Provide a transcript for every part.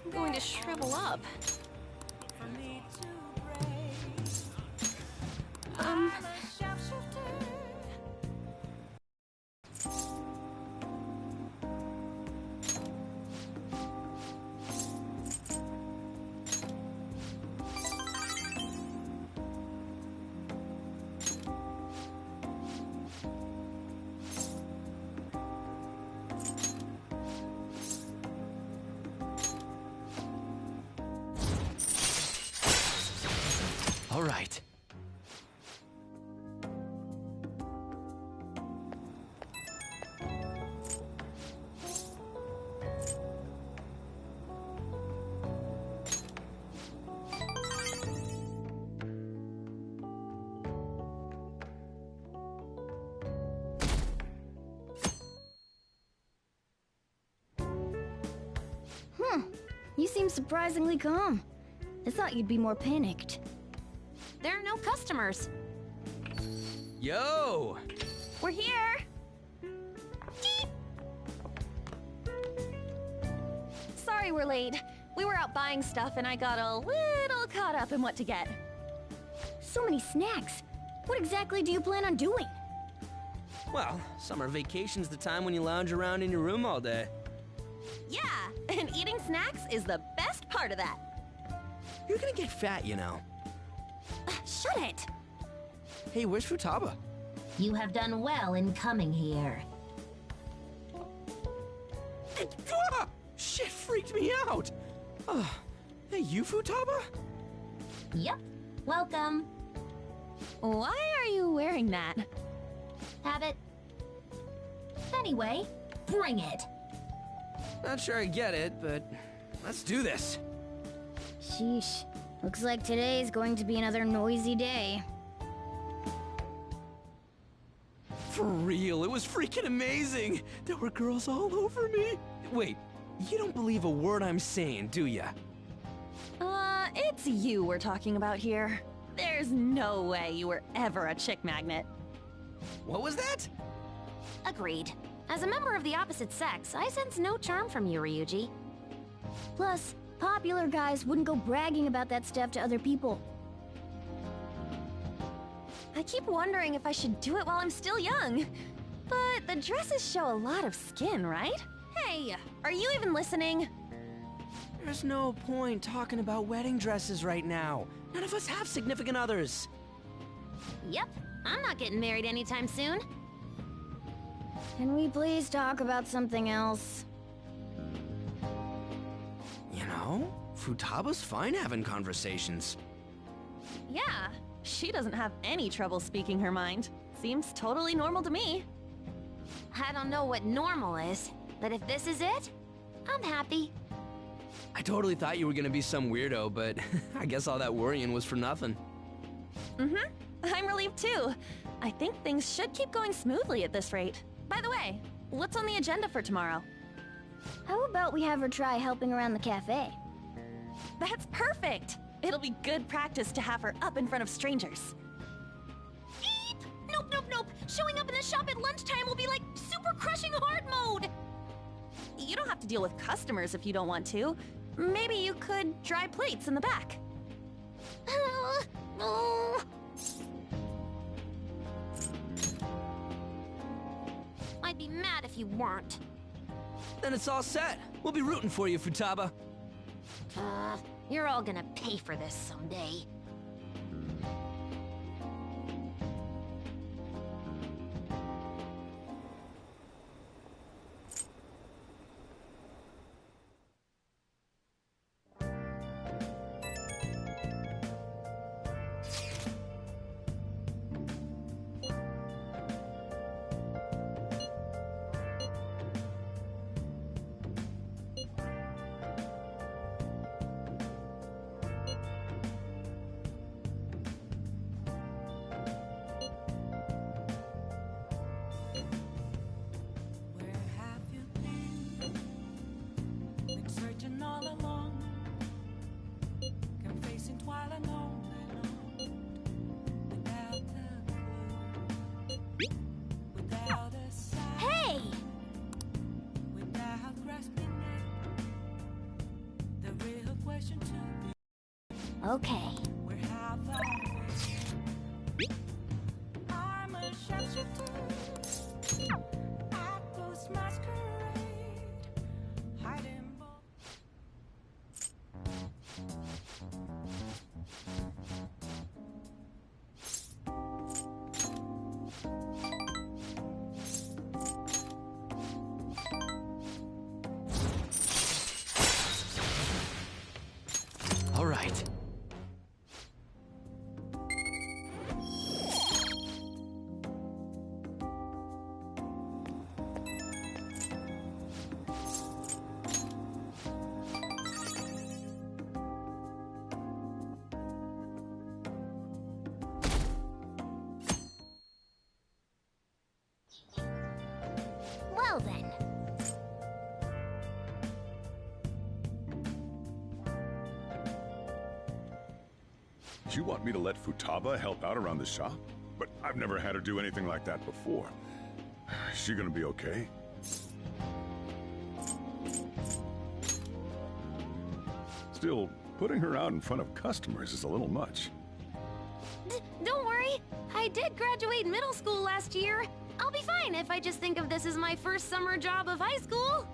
I'm going to shrivel up. All right. You seem surprisingly calm. I thought you'd be more panicked. There are no customers. Yo! We're here! Sorry we're late. We were out buying stuff and I got a little caught up in what to get. So many snacks. What exactly do you plan on doing? Well, summer vacation's the time when you lounge around in your room all day. Yeah, and eating snacks is the best part of that. You're gonna get fat, you know. Shut it! Hey, where's Futaba? You have done well in coming here. Ah! Shit freaked me out! Hey, you Futaba? Yep. Welcome. Why are you wearing that? Habit. Anyway, bring it. Not sure I get it, but let's do this. Sheesh. Looks like today's going to be another noisy day. For real, it was freaking amazing! There were girls all over me! Wait, you don't believe a word I'm saying, do ya? It's you we're talking about here. There's no way you were ever a chick magnet. What was that? Agreed. As a member of the opposite sex, I sense no charm from you, Ryuji. Plus, popular guys wouldn't go bragging about that stuff to other people. I keep wondering if I should do it while I'm still young. But the dresses show a lot of skin, right? Hey, are you even listening? There's no point talking about wedding dresses right now. None of us have significant others. Yep, I'm not getting married anytime soon. Can we please talk about something else? You know, Futaba's fine having conversations. Yeah, she doesn't have any trouble speaking her mind. Seems totally normal to me. I don't know what normal is, but if this is it, I'm happy. I totally thought you were gonna be some weirdo, but I guess all that worrying was for nothing. I'm relieved too. I think things should keep going smoothly at this rate. By the way, what's on the agenda for tomorrow? How about we have her try helping around the cafe? That's perfect! It'll be good practice to have her up in front of strangers. Eep! Nope, nope, nope! Showing up in the shop at lunchtime will be like super crushing hard mode! You don't have to deal with customers if you don't want to. Maybe you could dry plates in the back. I'd be mad if you weren't. Then it's all set. We'll be rooting for you, Futaba. You're all gonna pay for this someday. Okay. I'm a shapeshifter. I post masquerade. Hiding. All right. Well then. You want me to let Futaba help out around the shop? But I've never had her do anything like that before. Is she gonna be okay? Still, putting her out in front of customers is a little much. Don't worry. I did graduate middle school last year. I'll be fine if I just think of this as my first summer job of high school.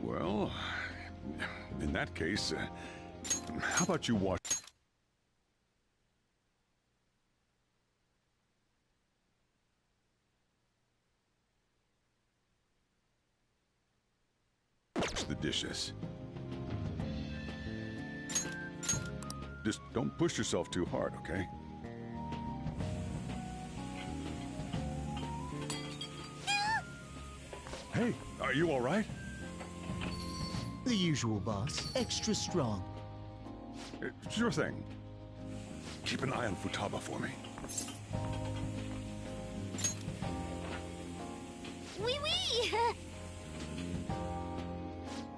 Well, in that case, how about you wash the dishes? Just don't push yourself too hard, okay? Hey, are you all right? The usual, boss. Extra strong. Sure thing. Keep an eye on Futaba for me. Wee wee!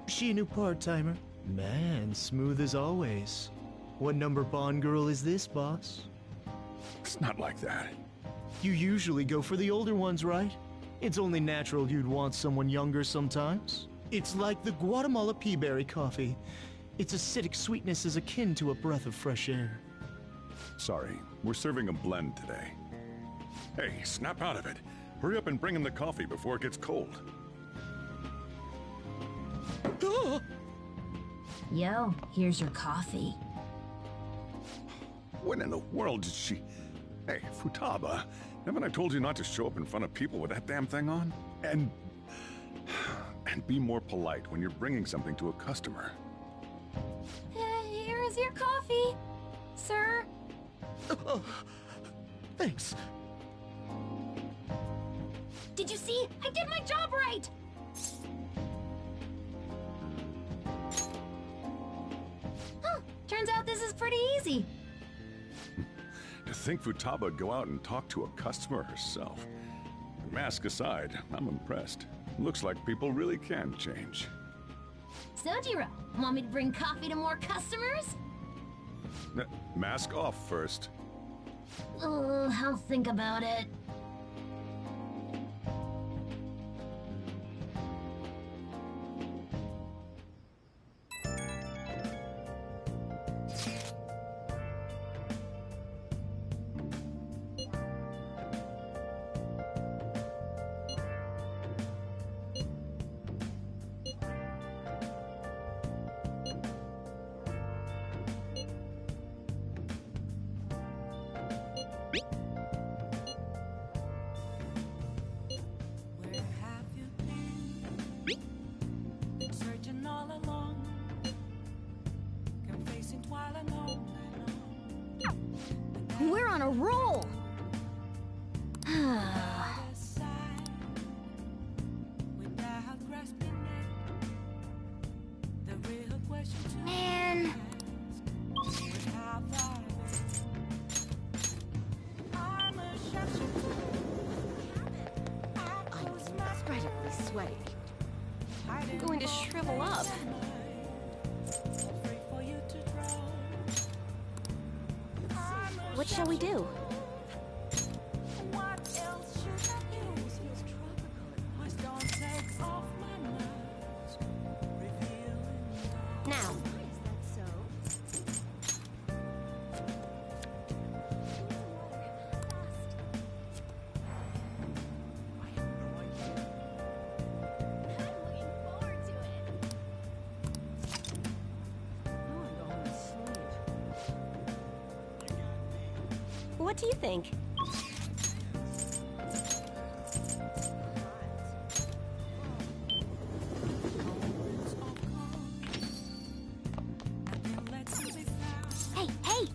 She a new part-timer? Man, smooth as always. What number Bond girl is this, boss? It's not like that. You usually go for the older ones, right? It's only natural you'd want someone younger sometimes. It's like the Guatemala peaberry coffee. Its acidic sweetness is akin to a breath of fresh air. Sorry, we're serving a blend today. Hey, snap out of it. Hurry up and bring him the coffee before it gets cold. Yo, here's your coffee. When in the world did she... Hey, Futaba, haven't I told you not to show up in front of people with that damn thing on? And be more polite when you're bringing something to a customer. Here is your coffee, sir. Thanks. Did you see? I did my job right! Huh, turns out this is pretty easy. To think Futaba would go out and talk to a customer herself. Mask aside, I'm impressed. Looks like people really can change. Sojiro, want me to bring coffee to more customers? Mask off first. I'll think about it. Where have you been? Searching all along. Confessing while alone. We're on a roll! Side, without grasping it. The real question to Man, ask, where have I been? I'm a shapeshifter. I'm incredibly sweaty. I'm going to shrivel up. What shall we do? What else should I use? Please don't take off my mask. Revealing Now, What do you think? Hey, hey!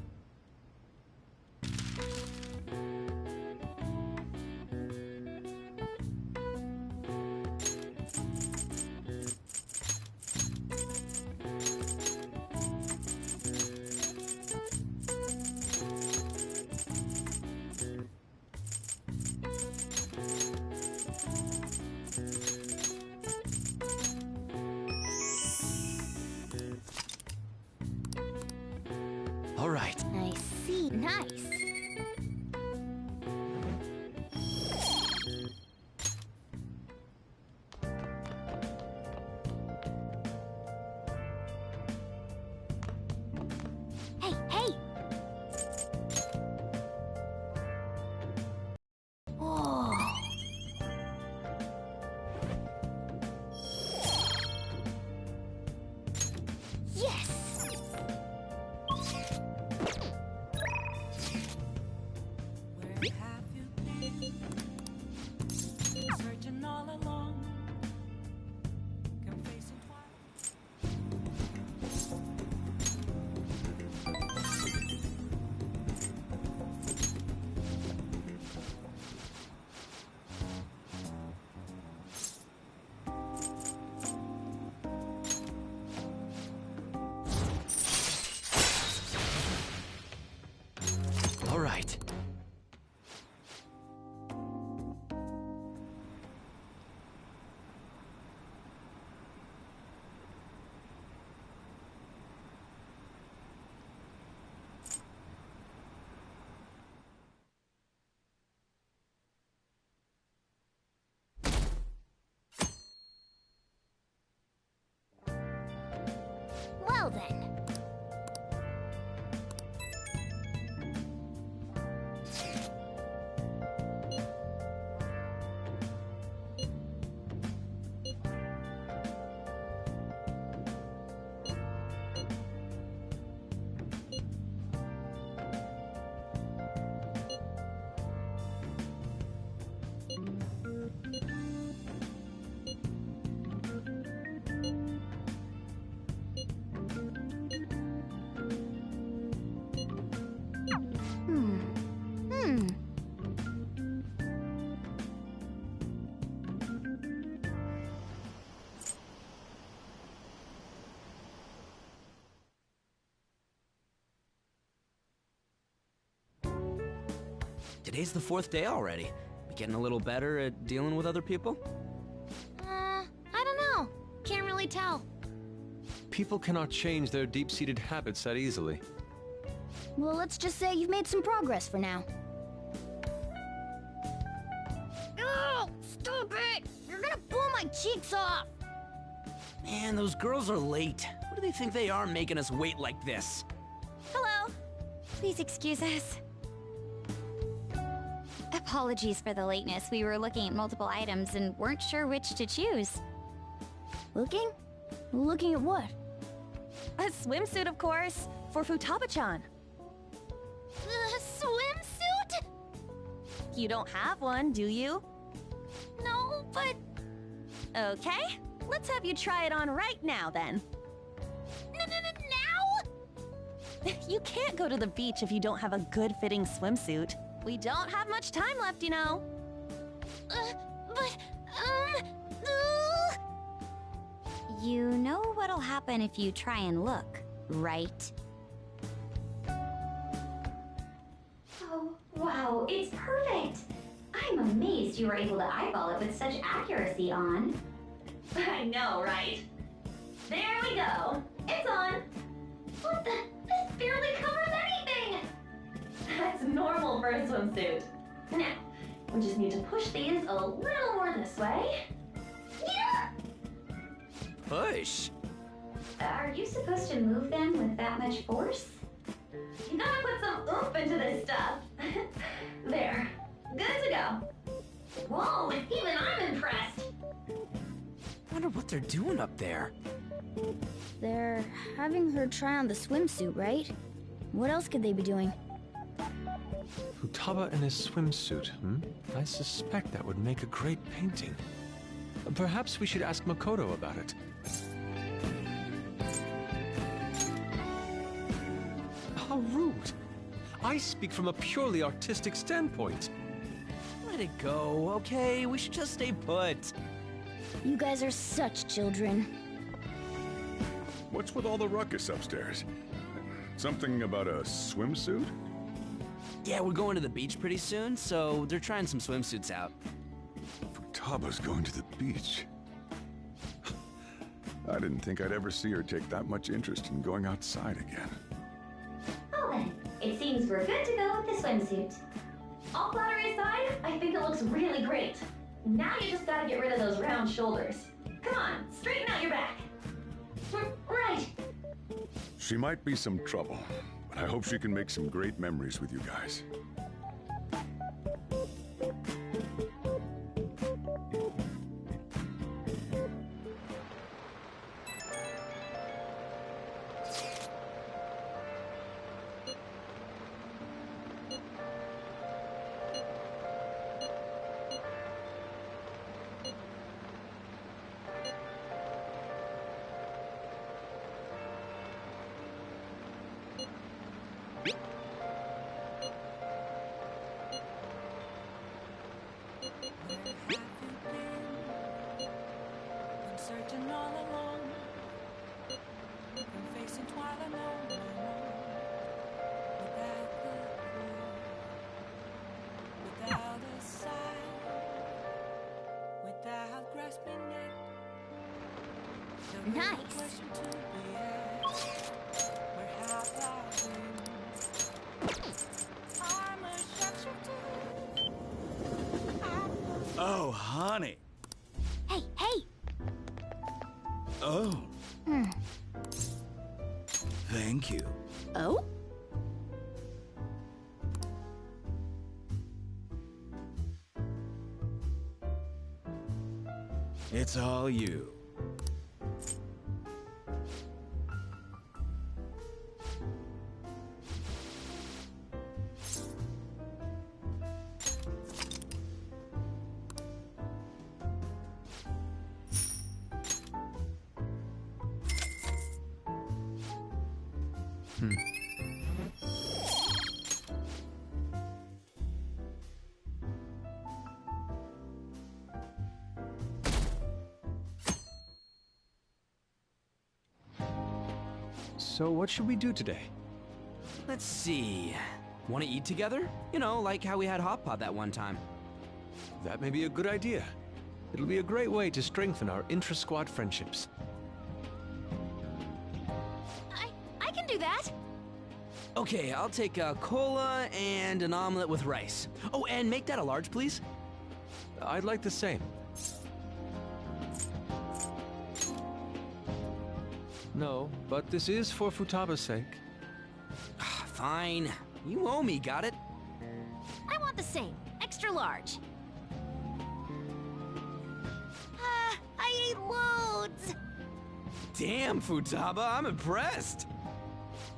All right. I see. Nice. Hey, hey! Oh. Yes! Where have you been? Searching all along. Can face it twice. All right. Well then. Today's the 4th day already. You getting a little better at dealing with other people? I don't know. Can't really tell. People cannot change their deep-seated habits that easily. Well, let's just say you've made some progress for now. Oh, stop it! You're gonna blow my cheeks off! Man, those girls are late. What do they think they are making us wait like this? Hello. Please excuse us. Apologies for the lateness. We were looking at multiple items and weren't sure which to choose. Looking? Looking at what? A swimsuit, of course, for Futaba-chan. A swimsuit? You don't have one, do you? No, but... Okay, let's have you try it on right now, then. Now? You can't go to the beach if you don't have a good-fitting swimsuit. We don't have much time left, you know. But, You know what'll happen if you try and look, right? Oh, wow, it's perfect! I'm amazed you were able to eyeball it with such accuracy on. I know, right? There we go. It's on. What the? This barely covers anything! That's normal for a swimsuit. Now, we just need to push these a little more this way. Yeah! Push? Are you supposed to move them with that much force? You gotta put some oomph into this stuff. There. Good to go. Whoa, even I'm impressed. Wonder what they're doing up there. They're having her try on the swimsuit, right? What else could they be doing? Futaba in his swimsuit, I suspect that would make a great painting. Perhaps we should ask Makoto about it. How rude! I speak from a purely artistic standpoint. Let it go, okay? We should just stay put. You guys are such children. What's with all the ruckus upstairs? Something about a swimsuit? Yeah, we're going to the beach pretty soon, so they're trying some swimsuits out. Futaba's going to the beach. I didn't think I'd ever see her take that much interest in going outside again. Well then, it seems we're good to go with the swimsuit. All flattery aside, I think it looks really great. Now you just gotta get rid of those round shoulders. Come on, straighten out your back. Right. She might be some trouble, but I hope she can make some great memories with you guys. I'm searching all alone. I'm facing twilight, no, without the clue, without a sign, without grasping it. The real Nice. question to be asked, where have I been? I'm a sharpshooter. Oh, honey. Hey, hey! Oh. Thank you. Oh? It's all you. So what should we do today? Let's see. Want to eat together? You know, like how we had hot pot that one time. That may be a good idea. It'll be a great way to strengthen our intra-squad friendships. I can do that. Okay, I'll take a cola and an omelet with rice. Oh, and make that a large, please. I'd like the same. No, but this is for Futaba's sake. Fine. You owe me, got it? I want the same. Extra large. I ate loads. Damn, Futaba, I'm impressed.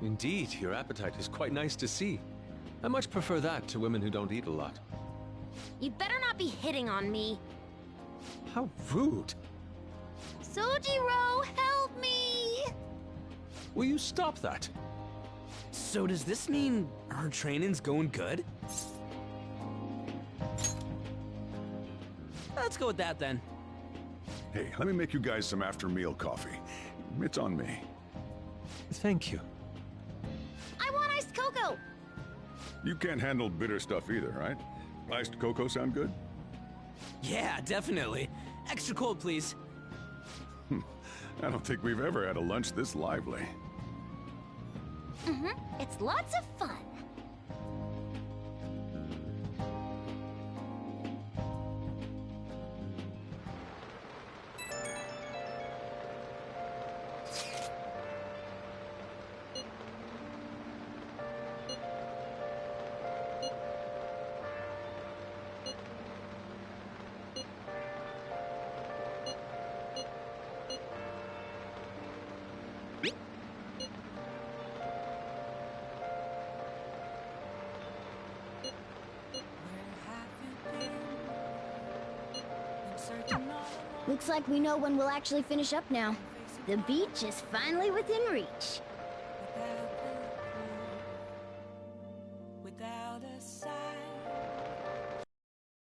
Indeed, your appetite is quite nice to see. I much prefer that to women who don't eat a lot. You better not be hitting on me. How rude! Sojiro, help me! Will you stop that? So does this mean her training's going good? Let's go with that then. Hey, let me make you guys some after-meal coffee. It's on me. Thank you. I want iced cocoa! You can't handle bitter stuff either, right? Iced cocoa sound good? Yeah, definitely. Extra cold, please. I don't think we've ever had a lunch this lively. It's lots of fun. Looks like we know when we'll actually finish up now. The beach is finally within reach. Without a sign,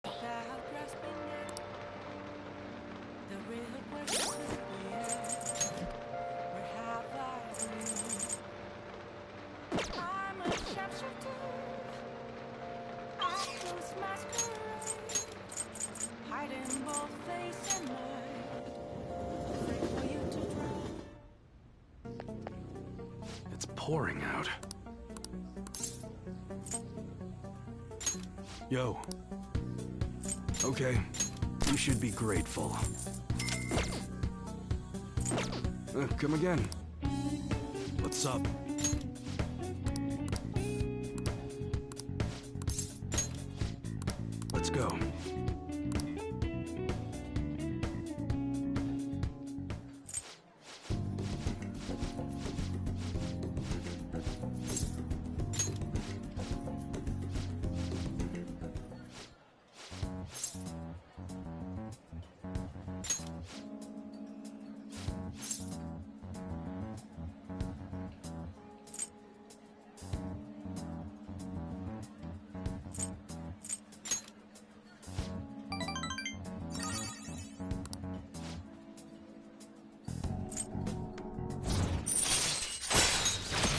without grasping it, the real question is where have I been? I'm a sharpshooter, I'm close masquerade, hiding both face and mind, wait for you to drop. It's pouring out. Yo. Okay, you should be grateful. Come again. What's up? Let's go.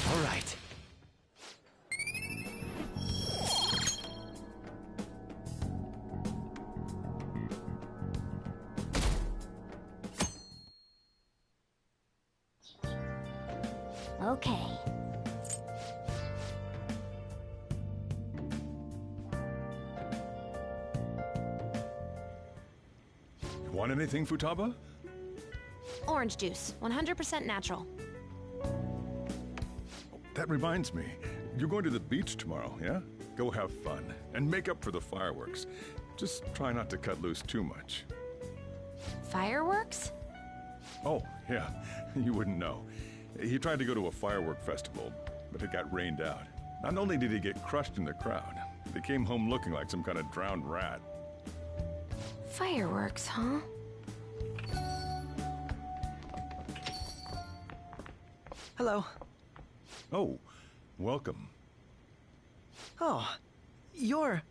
All right. Okay. Want anything, Futaba? Orange juice, 100% natural. That reminds me. You're going to the beach tomorrow, yeah? Go have fun. And make up for the fireworks. Just try not to cut loose too much. Fireworks? Oh, yeah. You wouldn't know. He tried to go to a firework festival, but it got rained out. Not only did he get crushed in the crowd, he came home looking like some kind of drowned rat. Fireworks, huh? Hello. Oh, welcome. Oh, you're...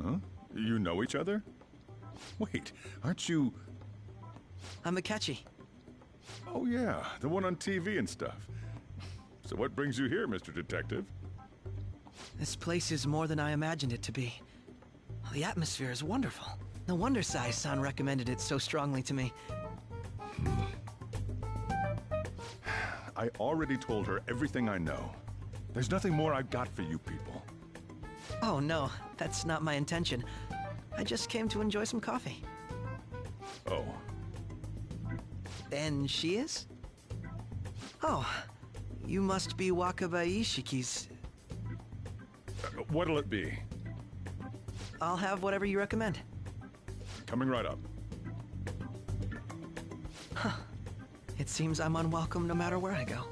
Huh? You know each other? Wait, aren't you... I'm Akechi. Oh yeah, the one on TV and stuff. So what brings you here, Mr. Detective? This place is more than I imagined it to be. The atmosphere is wonderful. No wonder Sai-san recommended it so strongly to me. I already told her everything I know. There's nothing more I've got for you people. Oh no, that's not my intention. I just came to enjoy some coffee. Oh. And she is? Oh, you must be Wakaba Ishiki's... What'll it be? I'll have whatever you recommend. Coming right up. Huh. It seems I'm unwelcome no matter where I go.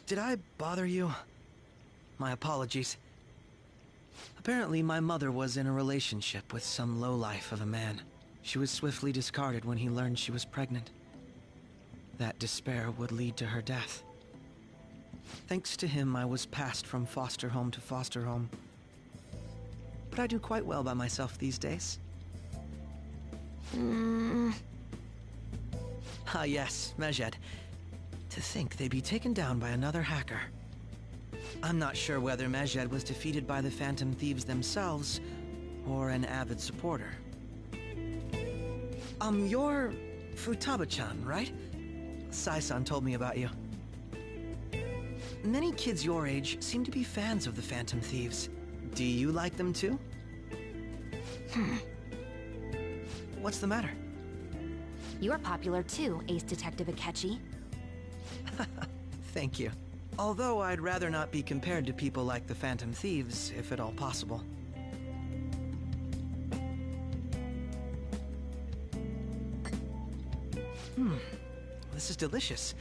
Did I bother you? My apologies. Apparently, my mother was in a relationship with some lowlife of a man. She was swiftly discarded when he learned she was pregnant. That despair would lead to her death. Thanks to him, I was passed from foster home to foster home. But I do quite well by myself these days. Ah yes, Mejed. To think they'd be taken down by another hacker. I'm not sure whether Mejed was defeated by the Phantom Thieves themselves, or an avid supporter. You're Futaba-chan, right? Sai-san told me about you. Many kids your age seem to be fans of the Phantom Thieves. Do you like them too? What's the matter? You're popular too, Ace Detective Akechi. Thank you. Although I'd rather not be compared to people like the Phantom Thieves, if at all possible. This is delicious.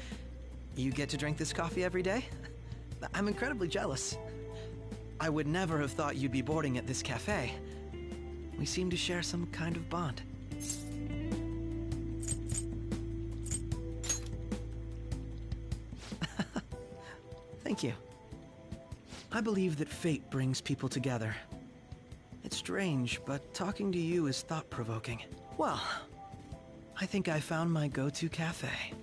You get to drink this coffee every day? I'm incredibly jealous. I would never have thought you'd be boarding at this cafe. We seem to share some kind of bond. Thank you. I believe that fate brings people together. It's strange, but talking to you is thought-provoking. Well, I think I found my go-to cafe.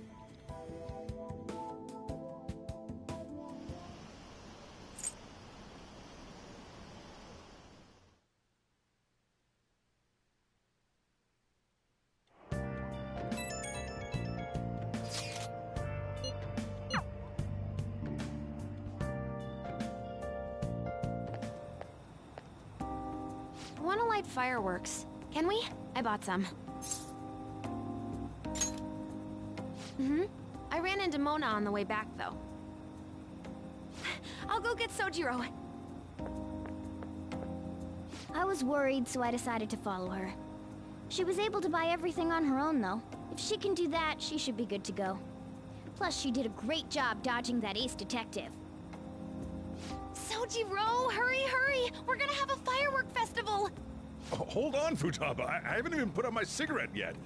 Wanna light fireworks? Can we? I bought some. I ran into Mona on the way back, though. I'll go get Sojiro. I was worried, so I decided to follow her. She was able to buy everything on her own, though. If she can do that, she should be good to go. Plus, she did a great job dodging that ace detective. Sojiro, hurry, hurry! We're gonna have a firework festival! Oh, hold on, Futaba. I haven't even put out my cigarette yet.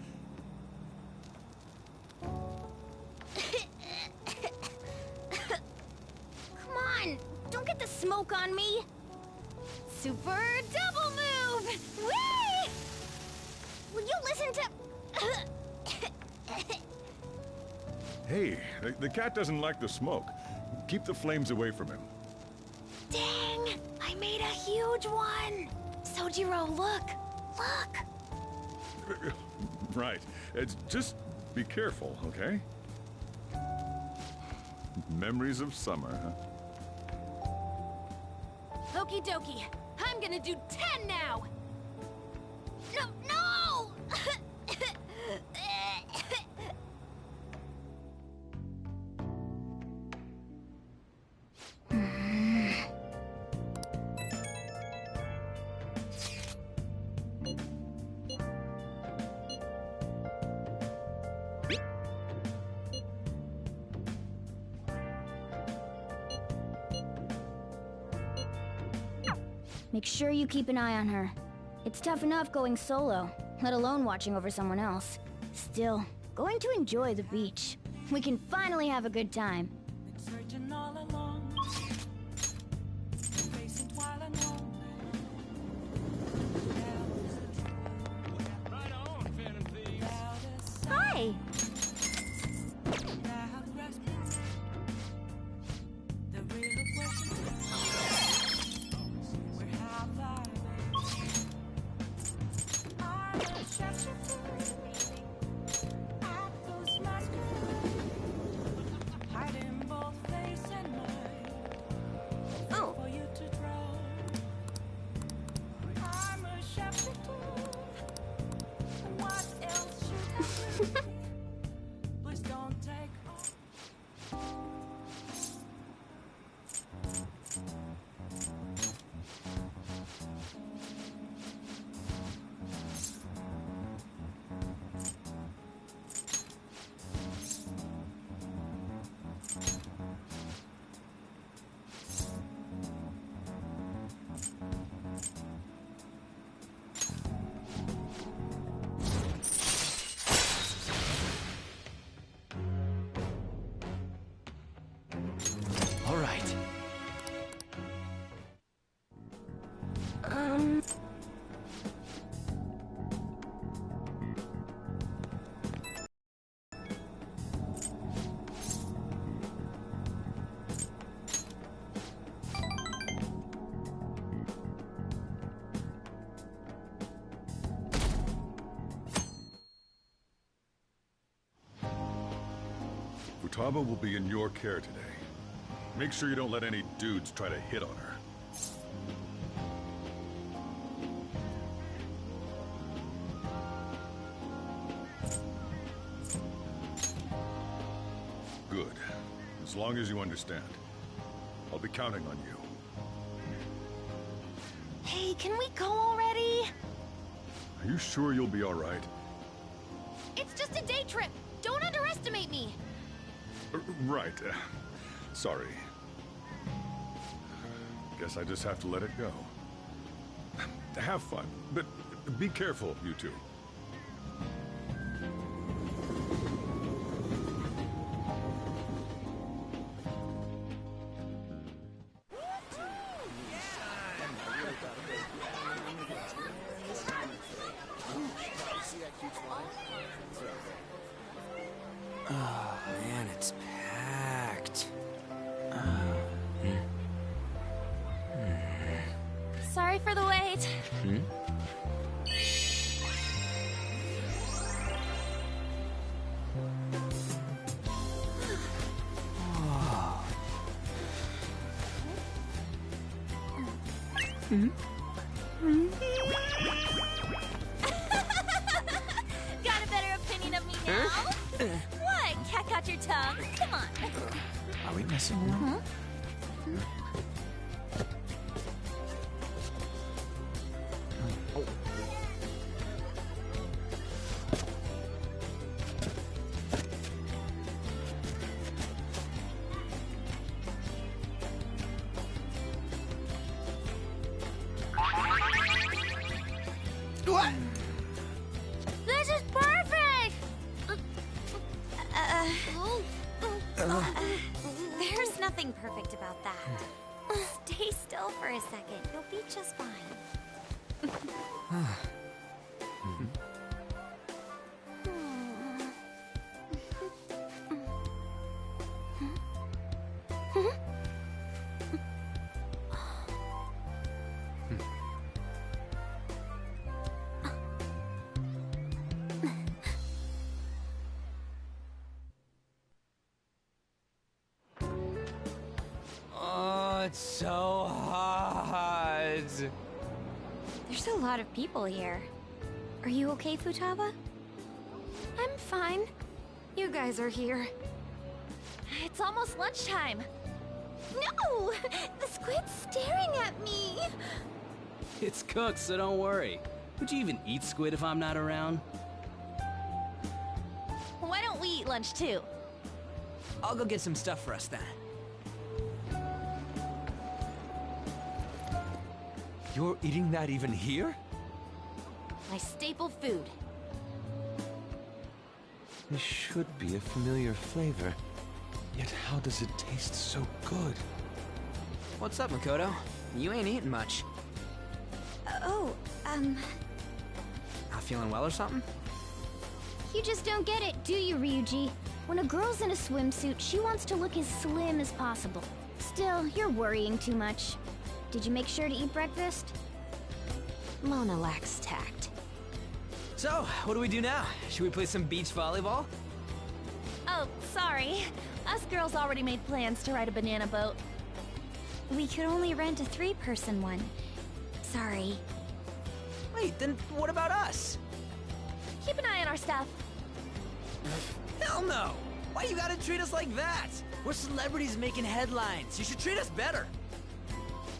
Come on! Don't get the smoke on me! Super double move! Whee! Will you listen to... Hey, the cat doesn't like the smoke. Keep the flames away from him. Dang! I made a huge one! Sojiro, look! Look! Right. It's just be careful, okay? Memories of summer, huh? Okie dokie. I'm gonna do 10 now! No, no! Make sure you keep an eye on her. It's tough enough going solo, let alone watching over someone else. Still, going to enjoy the beach. We can finally have a good time. Been searching all along, facing twilight alone. Right on, Phantom Thieves. Hi! The real question is, where have I been? I'm a shapeshifter at those masquerades, hiding both face and mind for you to draw. I'm a shapeshifter. What else should I do? Please don't take off. All right. Futaba will be in your care today. Make sure you don't let any dudes try to hit on her. Good. As long as you understand. I'll be counting on you. Hey, can we go already? Are you sure you'll be all right? It's just a day trip. Don't underestimate me! Right. Sorry. Guess I just have to let it go. Have fun, but be careful, you two. Oh, man, it's packed. Sorry for the wait. Got a better opinion of me now? What? Cat got your tongue? Come on. Are we messing around? What? This is perfect! There's nothing perfect about that. Stay still for a second. You'll be just fine. Oh, it's so hot. There's a lot of people here. Are you okay, Futaba? I'm fine. You guys are here. It's almost lunchtime. No! The squid's staring at me! It's cooked, so don't worry. Would you even eat squid if I'm not around? Why don't we eat lunch too? I'll go get some stuff for us then. You're eating that even here? My staple food. This should be a familiar flavor. Yet how does it taste so good? What's up, Makoto? You ain't eating much. Not feeling well or something? You just don't get it, do you, Ryuji? When a girl's in a swimsuit, she wants to look as slim as possible. Still, you're worrying too much. Did you make sure to eat breakfast? Mona lacks tact. So, what do we do now? Should we play some beach volleyball? Oh, sorry. Us girls already made plans to ride a banana boat. We could only rent a 3-person one. Sorry. Wait, then what about us? Keep an eye on our stuff. Hell no! Why you gotta treat us like that? We're celebrities making headlines. You should treat us better.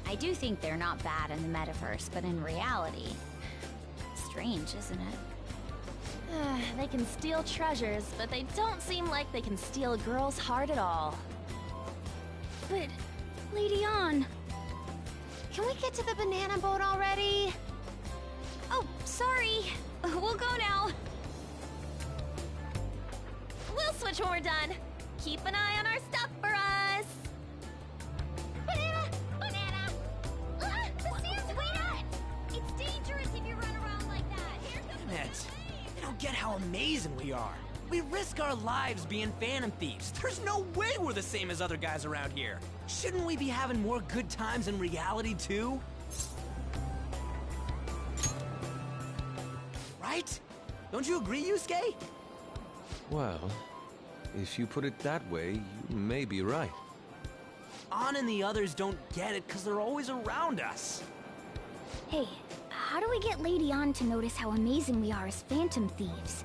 I do think they're not bad in the metaverse, but in reality... Strange, isn't it? They can steal treasures, but they don't seem like they can steal a girl's heart at all. But, Lady Ann... Can we get to the banana boat already? Oh, sorry. We'll go now. We'll switch when we're done. Keep an eye on our stuff for us. Banana! Banana! The sand's wet! It's dangerous if you run around like that. Here comes Damn it. They don't get how amazing we are. We risk our lives being phantom thieves. There's no way we're the same as other guys around here. Shouldn't we be having more good times in reality, too? Right? Don't you agree, Yusuke? Well, if you put it that way, you may be right. Ann and the others don't get it because they're always around us. Hey, how do we get Lady Ann to notice how amazing we are as phantom thieves?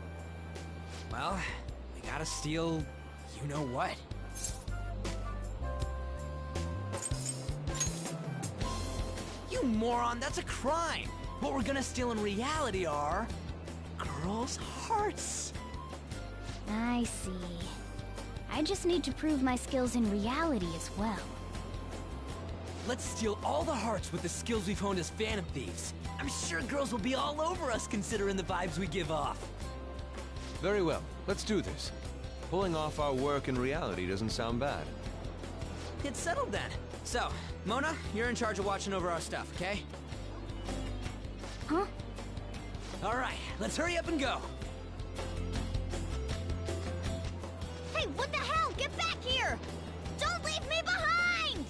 Well, we gotta steal you know what. You moron, that's a crime! What we're gonna steal in reality are... girls' hearts! I see. I just need to prove my skills in reality as well. Let's steal all the hearts with the skills we've honed as Phantom Thieves. I'm sure girls will be all over us considering the vibes we give off. Very well, let's do this. Pulling off our work in reality doesn't sound bad. It's settled then. So, Mona, you're in charge of watching over our stuff, okay? Huh? All right, let's hurry up and go. Hey, what the hell? Get back here! Don't leave me behind!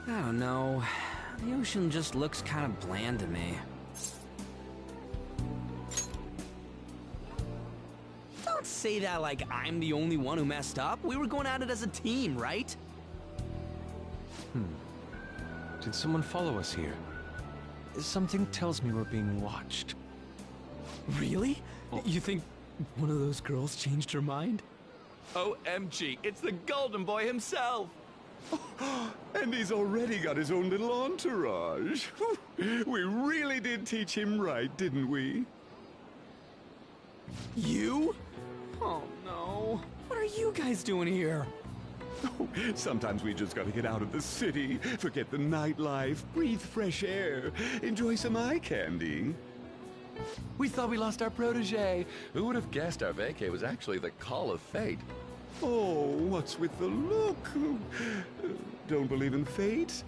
I don't know. The ocean just looks kind of bland to me. Don't say that like I'm the only one who messed up. We were going at it as a team, right? Did someone follow us here? Something tells me we're being watched. Really? You think one of those girls changed her mind? OMG, it's the Golden Boy himself! And he's already got his own little entourage. We really did teach him right, didn't we? You? Oh no. What are you guys doing here? Sometimes we just gotta get out of the city, forget the nightlife, breathe fresh air, enjoy some eye candy. We thought we lost our protege. Who would have guessed our vacay was actually the call of fate? Oh, what's with the look? Don't believe in fate?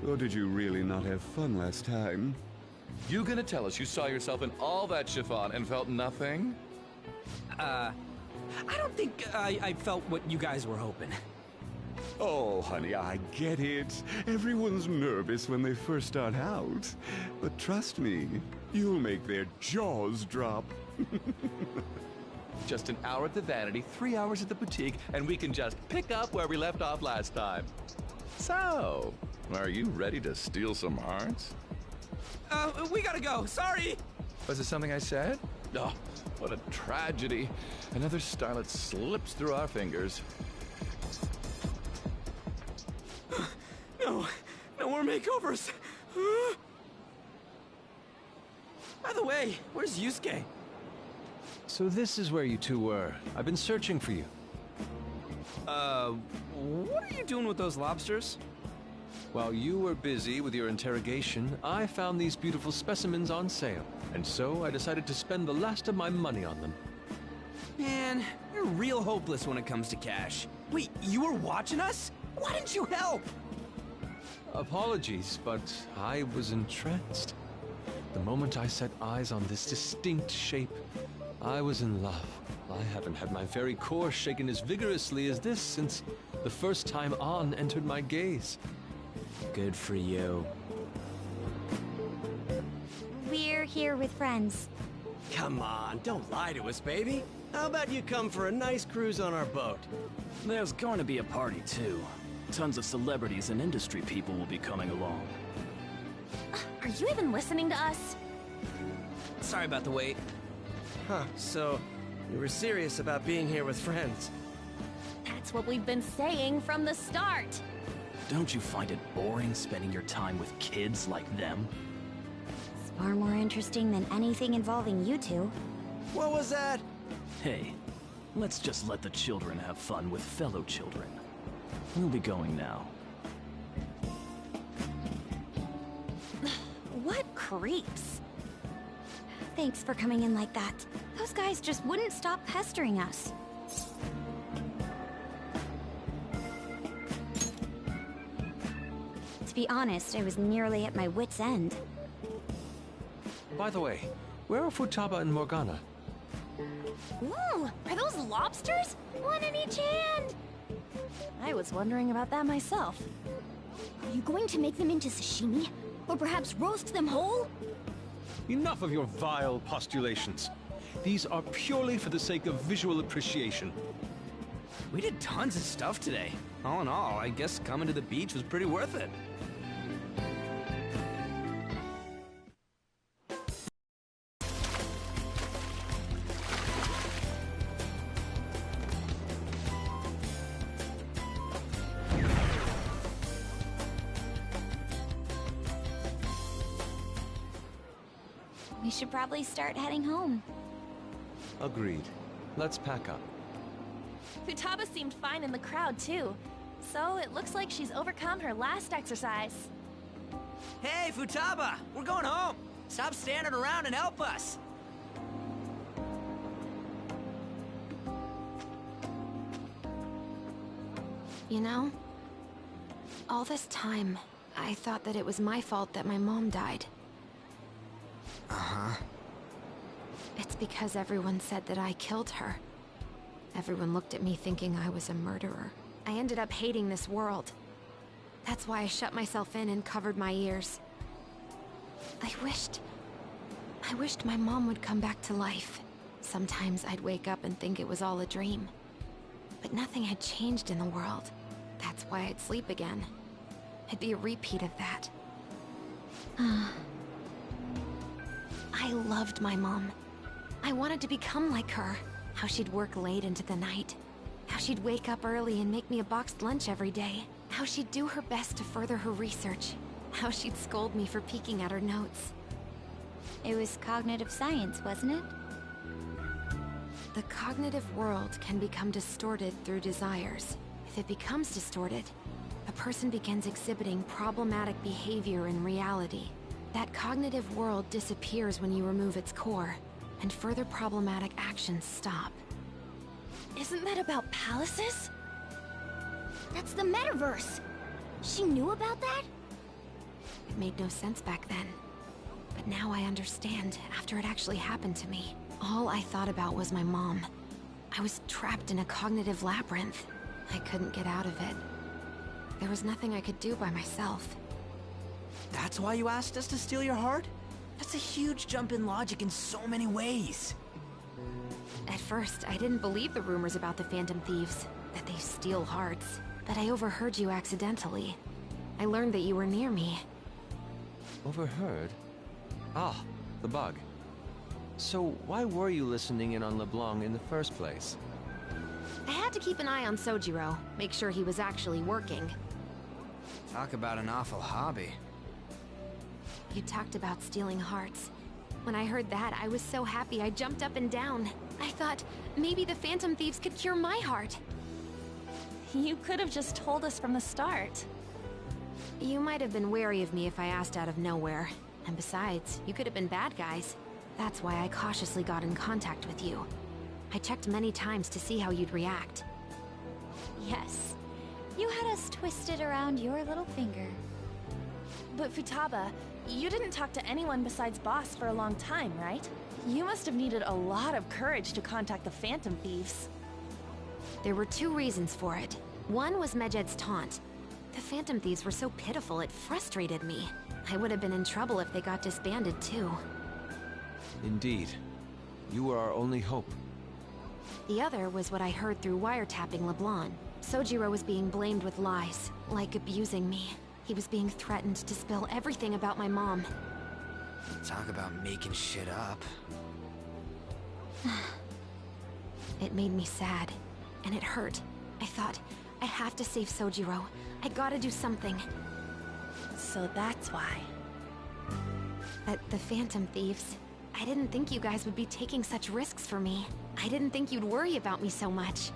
Or did you really not have fun last time? You gonna tell us you saw yourself in all that chiffon and felt nothing? I don't think I felt what you guys were hoping. Oh, honey, I get it. Everyone's nervous when they first start out. But trust me, you'll make their jaws drop. Just an hour at the Vanity, 3 hours at the boutique, and we can just pick up where we left off last time. So, are you ready to steal some hearts? We gotta go. Sorry. Was it something I said? Oh, what a tragedy. Another starlet slips through our fingers. No more makeovers. By the way, where's Yusuke? So this is where you two were. I've been searching for you. What are you doing with those lobsters? While you were busy with your interrogation, I found these beautiful specimens on sale. And so I decided to spend the last of my money on them. Man, you're real hopeless when it comes to cash. Wait, you were watching us? Why didn't you help? Apologies, but I was entranced. The moment I set eyes on this distinct shape, I was in love. I haven't had my very core shaken as vigorously as this since the first time On entered my gaze. Good for you. We're here with friends. Come on, don't lie to us, baby. How about you come for a nice cruise on our boat? There's going to be a party, too. Tons of celebrities and industry people will be coming along. Are you even listening to us? Sorry about the wait. Huh, so you were serious about being here with friends. That's what we've been saying from the start. Don't you find it boring spending your time with kids like them? It's far more interesting than anything involving you two. What was that? Hey, let's just let the children have fun with fellow children. We'll be going now. What creeps? Thanks for coming in like that. Those guys just wouldn't stop pestering us. To be honest, I was nearly at my wit's end. By the way, where are Futaba and Morgana? Ooh, are those lobsters? One in each hand! I was wondering about that myself. Are you going to make them into sashimi? Or perhaps roast them whole? Enough of your vile postulations. These are purely for the sake of visual appreciation. We did tons of stuff today. All in all, I guess coming to the beach was pretty worth it. We should probably start heading home. Agreed. Let's pack up. Futaba seemed fine in the crowd, too. So it looks like she's overcome her last exercise. Hey, Futaba! We're going home! Stop standing around and help us! You know, all this time, I thought that it was my fault that my mom died. Uh-huh. It's because everyone said that I killed her. Everyone looked at me thinking I was a murderer. I ended up hating this world. That's why I shut myself in and covered my ears. I wished my mom would come back to life. Sometimes I'd wake up and think it was all a dream. But nothing had changed in the world. That's why I'd sleep again. It'd be a repeat of that. I loved my mom. I wanted to become like her. How she'd work late into the night. How she'd wake up early and make me a boxed lunch every day. How she'd do her best to further her research. How she'd scold me for peeking at her notes. It was cognitive science, wasn't it? The cognitive world can become distorted through desires. If it becomes distorted, a person begins exhibiting problematic behavior in reality. That cognitive world disappears when you remove its core, and further problematic actions stop. Isn't that about palaces? That's the metaverse! She knew about that? It made no sense back then. But now I understand, after it actually happened to me. All I thought about was my mom. I was trapped in a cognitive labyrinth. I couldn't get out of it. There was nothing I could do by myself. That's why you asked us to steal your heart? That's a huge jump in logic in so many ways. At first, I didn't believe the rumors about the Phantom Thieves, that they steal hearts. But I overheard you accidentally. I learned that you were near me. Overheard? Ah, the bug. So why were you listening in on LeBlanc in the first place? I had to keep an eye on Sojiro, make sure he was actually working. Talk about an awful hobby. You talked about stealing hearts. When I heard that, I was so happy I jumped up and down. I thought, maybe the Phantom Thieves could cure my heart. You could have just told us from the start. You might have been wary of me if I asked out of nowhere. And besides, you could have been bad guys. That's why I cautiously got in contact with you. I checked many times to see how you'd react. Yes. You had us twisted around your little finger. But Futaba, you didn't talk to anyone besides Boss for a long time, right? You must have needed a lot of courage to contact the Phantom Thieves. There were two reasons for it. One was Medjed's taunt. The Phantom Thieves were so pitiful it frustrated me. I would have been in trouble if they got disbanded too. Indeed. You were our only hope. The other was what I heard through wiretapping LeBlanc. Sojiro was being blamed with lies, like abusing me. He was being threatened to spill everything about my mom. Talk about making shit up. It made me sad, and it hurt. I thought, I have to save Sojiro. I gotta do something. So that's why. But the Phantom Thieves, I didn't think you guys would be taking such risks for me. I didn't think you'd worry about me so much.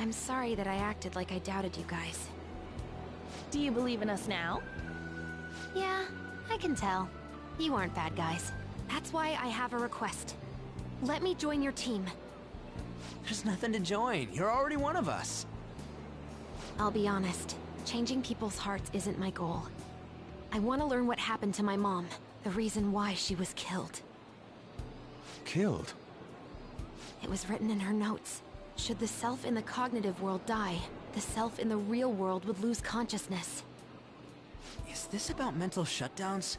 I'm sorry that I acted like I doubted you guys. Do you believe in us now? Yeah, I can tell. You aren't bad guys. That's why I have a request. Let me join your team. There's nothing to join. You're already one of us. I'll be honest. Changing people's hearts isn't my goal. I want to learn what happened to my mom. The reason why she was killed. Killed? It was written in her notes. Should the self in the cognitive world die, the self in the real world would lose consciousness. Is this about mental shutdowns?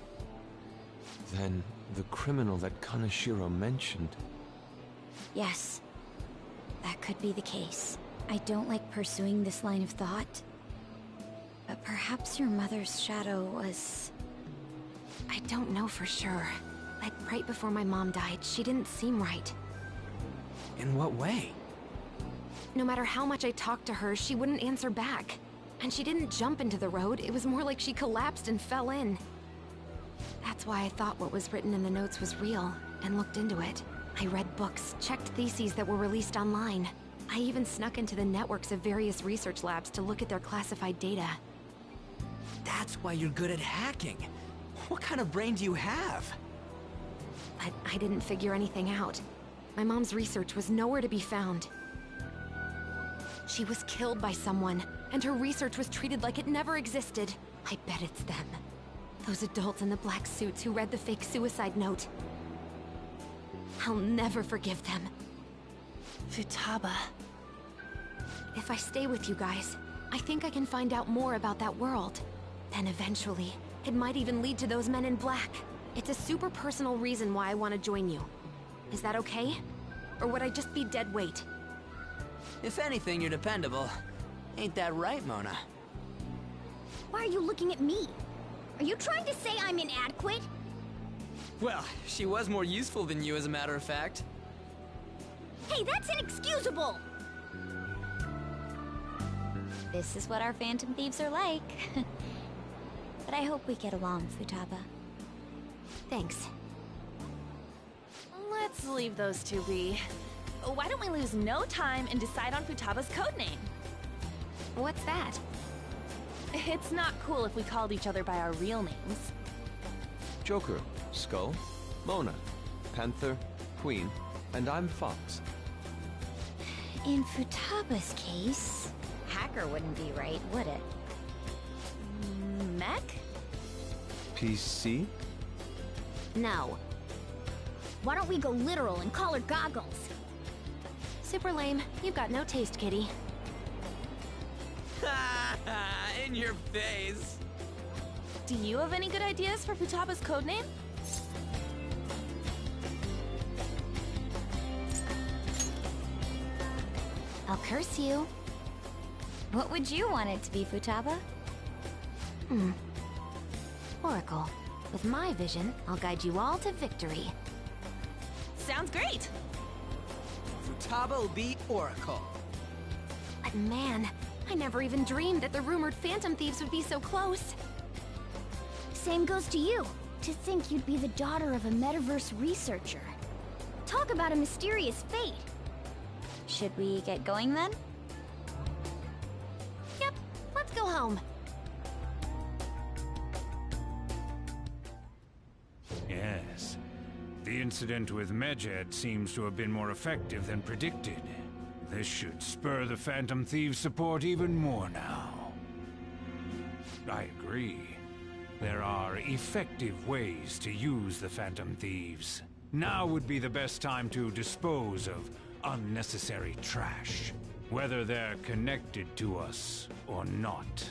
Then, the criminal that Kaneshiro mentioned. Yes. That could be the case. I don't like pursuing this line of thought. But perhaps your mother's shadow was... I don't know for sure. Like, right before my mom died, she didn't seem right. In what way? No matter how much I talked to her, she wouldn't answer back. And she didn't jump into the road, it was more like she collapsed and fell in. That's why I thought what was written in the notes was real, and looked into it. I read books, checked theses that were released online. I even snuck into the networks of various research labs to look at their classified data. That's why you're good at hacking. What kind of brain do you have? But I didn't figure anything out. My mom's research was nowhere to be found. She was killed by someone, and her research was treated like it never existed. I bet it's them. Those adults in the black suits who read the fake suicide note. I'll never forgive them. Futaba. If I stay with you guys, I think I can find out more about that world. Then eventually, it might even lead to those men in black. It's a super personal reason why I want to join you. Is that okay? Or would I just be dead weight? If anything, you're dependable. Ain't that right, Mona? Why are you looking at me? Are you trying to say I'm inadequate? Well, she was more useful than you, as a matter of fact. Hey, that's inexcusable! This is what our Phantom Thieves are like. But I hope we get along, Futaba. Thanks. Let's leave those two be. Why don't we lose no time and decide on Futaba's codename? What's that? It's not cool if we called each other by our real names. Joker, Skull, Mona, Panther, Queen, and I'm Fox. In Futaba's case, hacker wouldn't be right, would it? Mech? PC? No. Why don't we go literal and call her Goggles? Super lame. You've got no taste, kitty. In your face. Do you have any good ideas for Futaba's codename? I'll curse you. What would you want it to be, Futaba? Oracle. With my vision, I'll guide you all to victory. Sounds great! Futaba will be Oracle. But man, I never even dreamed that the rumored Phantom Thieves would be so close. Same goes to you. To think you'd be the daughter of a metaverse researcher. Talk about a mysterious fate. Should we get going then? Yep, let's go home. Yes. The incident with Medjed seems to have been more effective than predicted. This should spur the Phantom Thieves' support even more now. I agree. There are effective ways to use the Phantom Thieves. Now would be the best time to dispose of unnecessary trash, whether they're connected to us or not.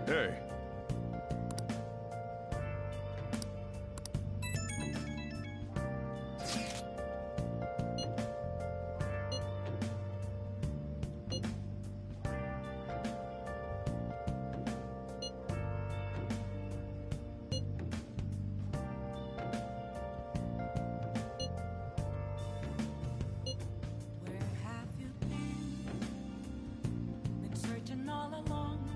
Hey. Where have you been? Been searching all along.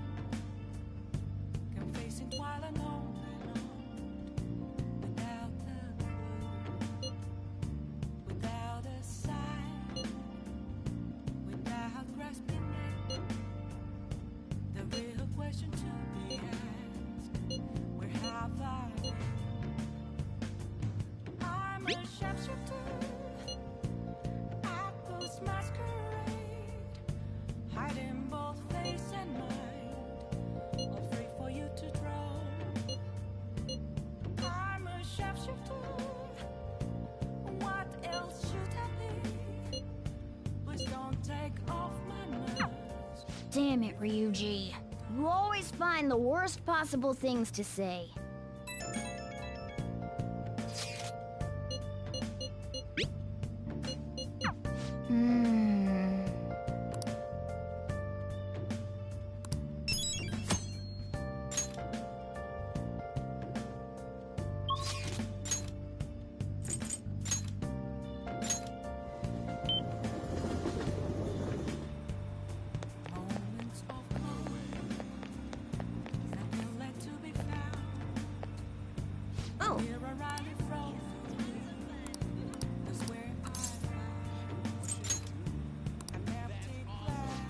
Damn it, Ryuji. You always find the worst possible things to say.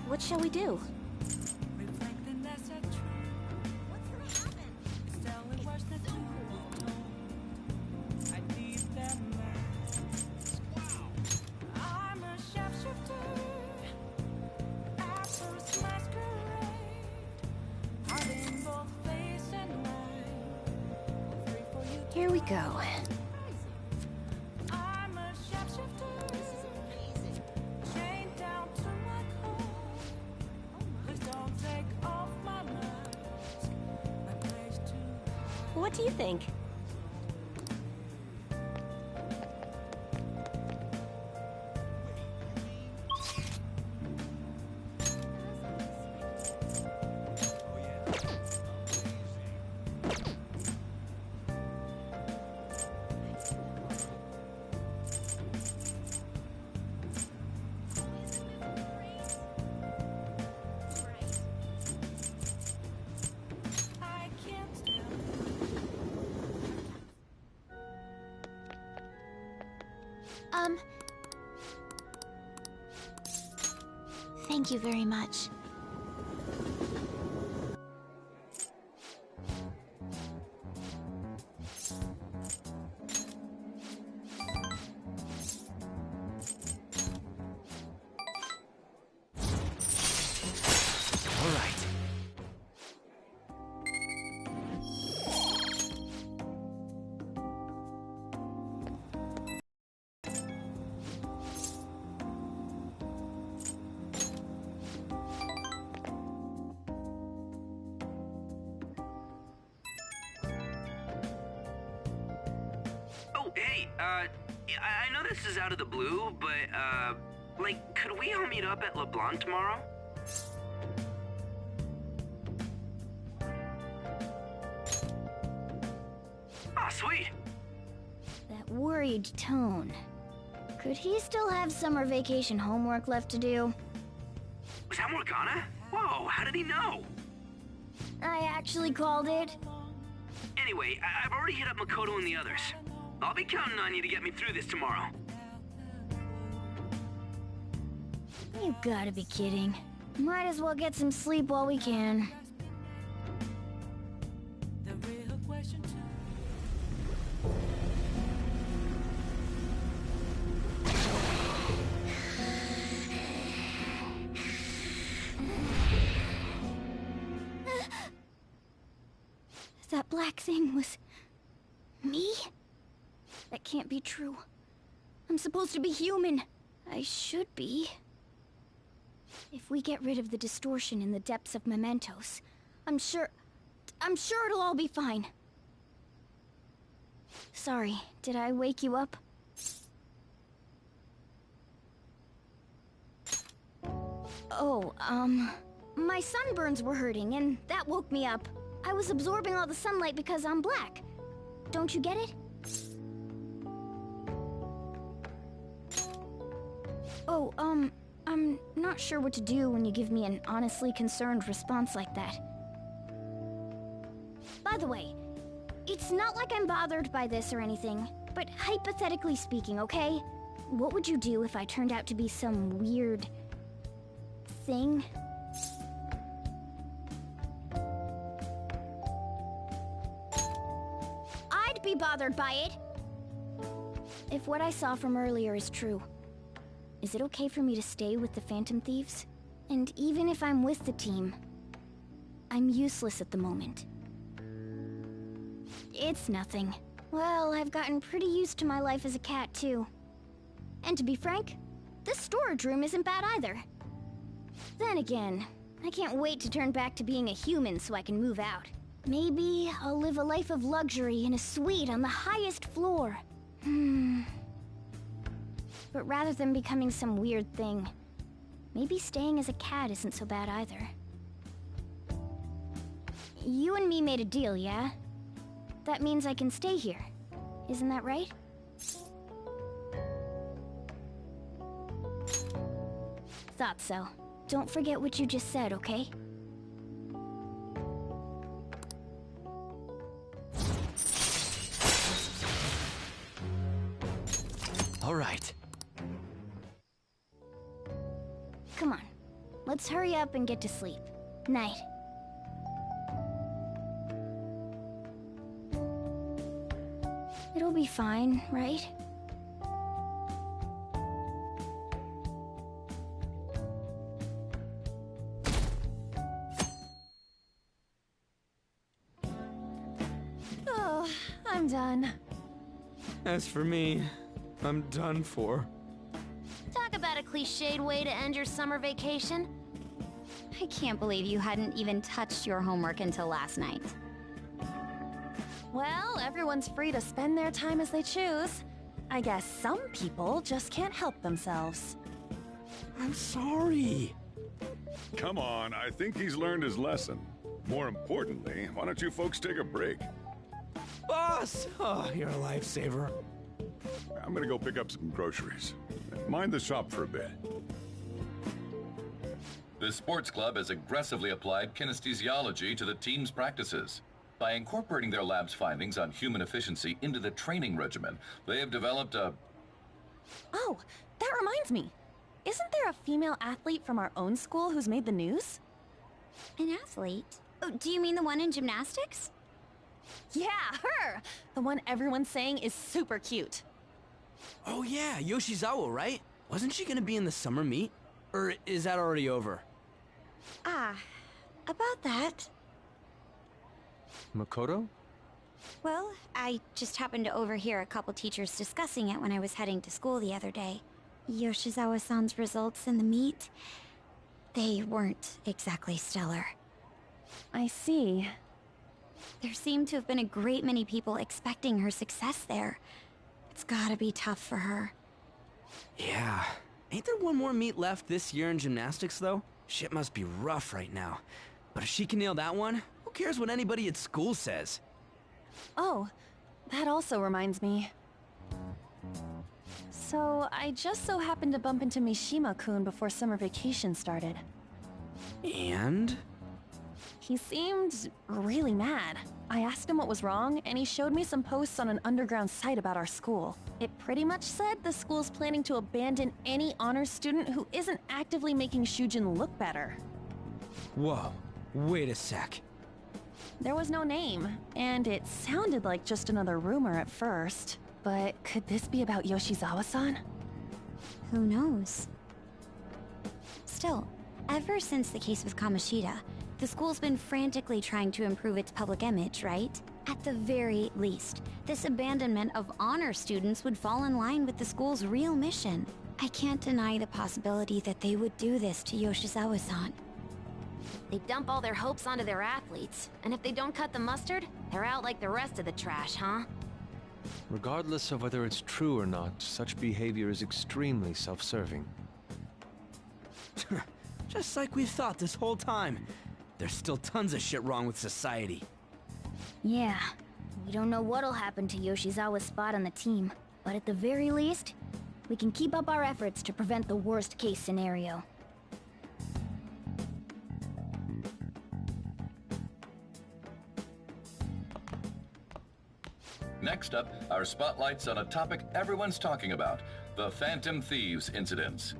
What shall we do? Here we go. What do you think? Thank you very much. All right. Hey, I know this is out of the blue, but, like, could we all meet up at LeBlanc tomorrow? Aw, sweet! That worried tone. Could he still have summer vacation homework left to do? Was that Morgana? Whoa, how did he know? I actually called it. Anyway, I've already hit up Makoto and the others. I'll be counting on you to get me through this tomorrow. You gotta be kidding. Might as well get some sleep while we can. That black thing was... me? That can't be true. I'm supposed to be human. I should be. If we get rid of the distortion in the depths of mementos, I'm sure it'll all be fine. Sorry, did I wake you up? Oh, my sunburns were hurting, and that woke me up. I was absorbing all the sunlight because I'm black. Don't you get it? Oh, I'm not sure what to do when you give me an honestly concerned response like that. By the way, it's not like I'm bothered by this or anything, but hypothetically speaking, okay? What would you do if I turned out to be some weird... thing? I'd be bothered by it! If what I saw from earlier is true, is it okay for me to stay with the Phantom Thieves? And even if I'm with the team, I'm useless at the moment. It's nothing. Well, I've gotten pretty used to my life as a cat, too. And to be frank, this storage room isn't bad either. Then again, I can't wait to turn back to being a human so I can move out. Maybe I'll live a life of luxury in a suite on the highest floor. But rather than becoming some weird thing, maybe staying as a cat isn't so bad either. You and me made a deal, yeah? That means I can stay here. Isn't that right? Thought so. Don't forget what you just said, okay? All right. Come on. Let's hurry up and get to sleep. Night. It'll be fine, right? Oh, I'm done. As for me, I'm done for. Talk about a cliched way to end your summer vacation. I can't believe you hadn't even touched your homework until last night. Well, everyone's free to spend their time as they choose. I guess some people just can't help themselves. I'm sorry. Come on, I think he's learned his lesson. More importantly, why don't you folks take a break? Boss! Oh, you're a lifesaver. I'm gonna go pick up some groceries. Mind the shop for a bit. The sports club has aggressively applied kinesthesiology to the team's practices. By incorporating their lab's findings on human efficiency into the training regimen, they have developed a... Oh, that reminds me. Isn't there a female athlete from our own school who's made the news? An athlete? Oh, do you mean the one in gymnastics? Yeah, her! The one everyone's saying is super cute. Oh yeah, Yoshizawa, right? Wasn't she gonna be in the summer meet? Or is that already over? Ah, about that. Makoto? Well, I just happened to overhear a couple teachers discussing it when I was heading to school the other day. Yoshizawa-san's results in the meet, they weren't exactly stellar. I see. There seemed to have been a great many people expecting her success there. It's gotta be tough for her. Yeah. Ain't there one more meet left this year in gymnastics, though? Shit must be rough right now. But if she can nail that one, who cares what anybody at school says? Oh, that also reminds me. So, I just so happened to bump into Mishima-kun before summer vacation started. And? He seemed really mad. I asked him what was wrong, and he showed me some posts on an underground site about our school. It pretty much said the school's planning to abandon any honors student who isn't actively making Shujin look better. Whoa, wait a sec. There was no name, and it sounded like just another rumor at first. But could this be about Yoshizawa-san? Who knows? Still, ever since the case with Kamoshida, the school's been frantically trying to improve its public image, right? At the very least, this abandonment of honor students would fall in line with the school's real mission. I can't deny the possibility that they would do this to Yoshizawa-san. They dump all their hopes onto their athletes, and if they don't cut the mustard, they're out like the rest of the trash, huh? Regardless of whether it's true or not, such behavior is extremely self-serving. Just like we thought this whole time. There's still tons of shit wrong with society. Yeah. We don't know what'll happen to Yoshizawa's spot on the team, but at the very least, we can keep up our efforts to prevent the worst case scenario. Next up, our spotlights on a topic everyone's talking about, the Phantom Thieves incidents.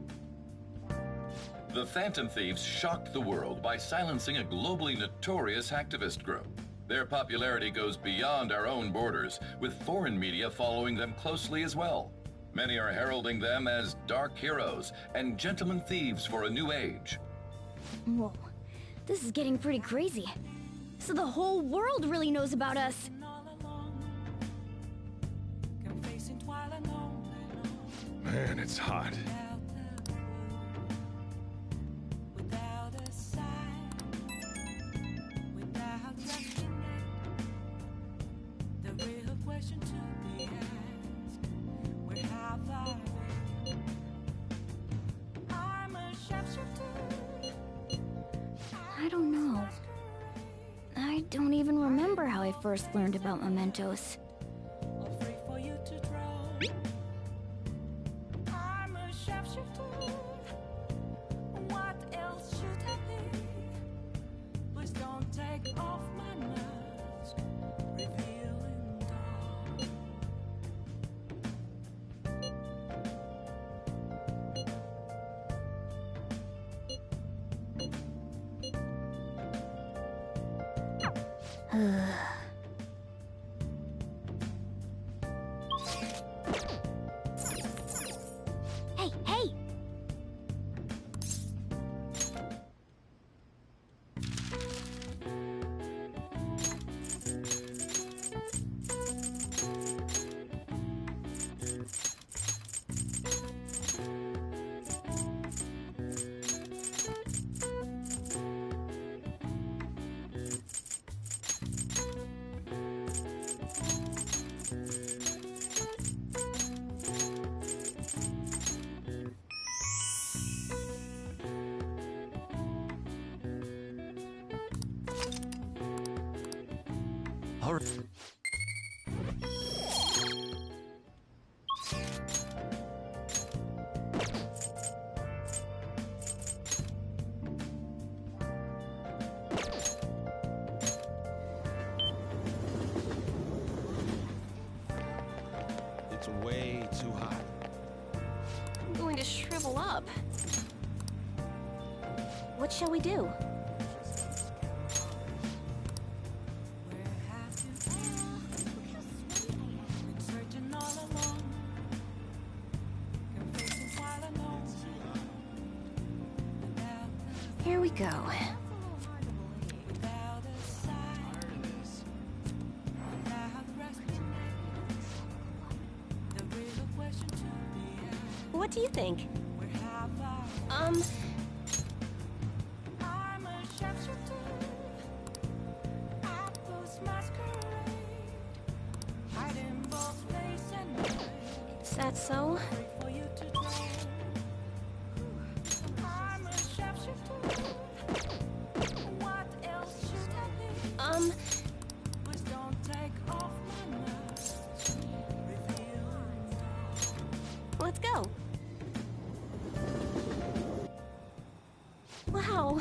The Phantom Thieves shocked the world by silencing a globally notorious hacktivist group. Their popularity goes beyond our own borders, with foreign media following them closely as well. Many are heralding them as dark heroes and gentlemen thieves for a new age. Whoa, this is getting pretty crazy. So the whole world really knows about us. Man, it's hot. I first learned about mementos. Free for you to draw. I'm a sharpshooter. What else should I be? Please don't take off my mask, revealing dawn. Hey, hey! All right. It's way too hot. I'm going to shrivel up. What shall we do? Searching all alone, confessing while alone. Here we go. Without a sign, without resting. The real question to be asked. What do you think? Where have I? I'm a sharpshooter. I post masquerade. Hiding both place and night. Is that so? Free for you to draw. I'm a sharpshooter. What else should I be? Please don't take off my mask. Revealing dawn. Let's go. Wow.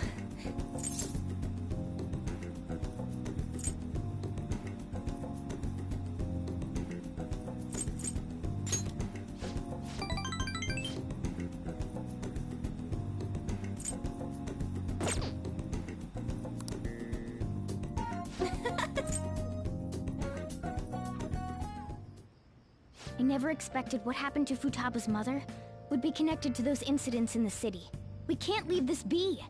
I never expected what happened to Futaba's mother would be connected to those incidents in the city. We can't leave this be!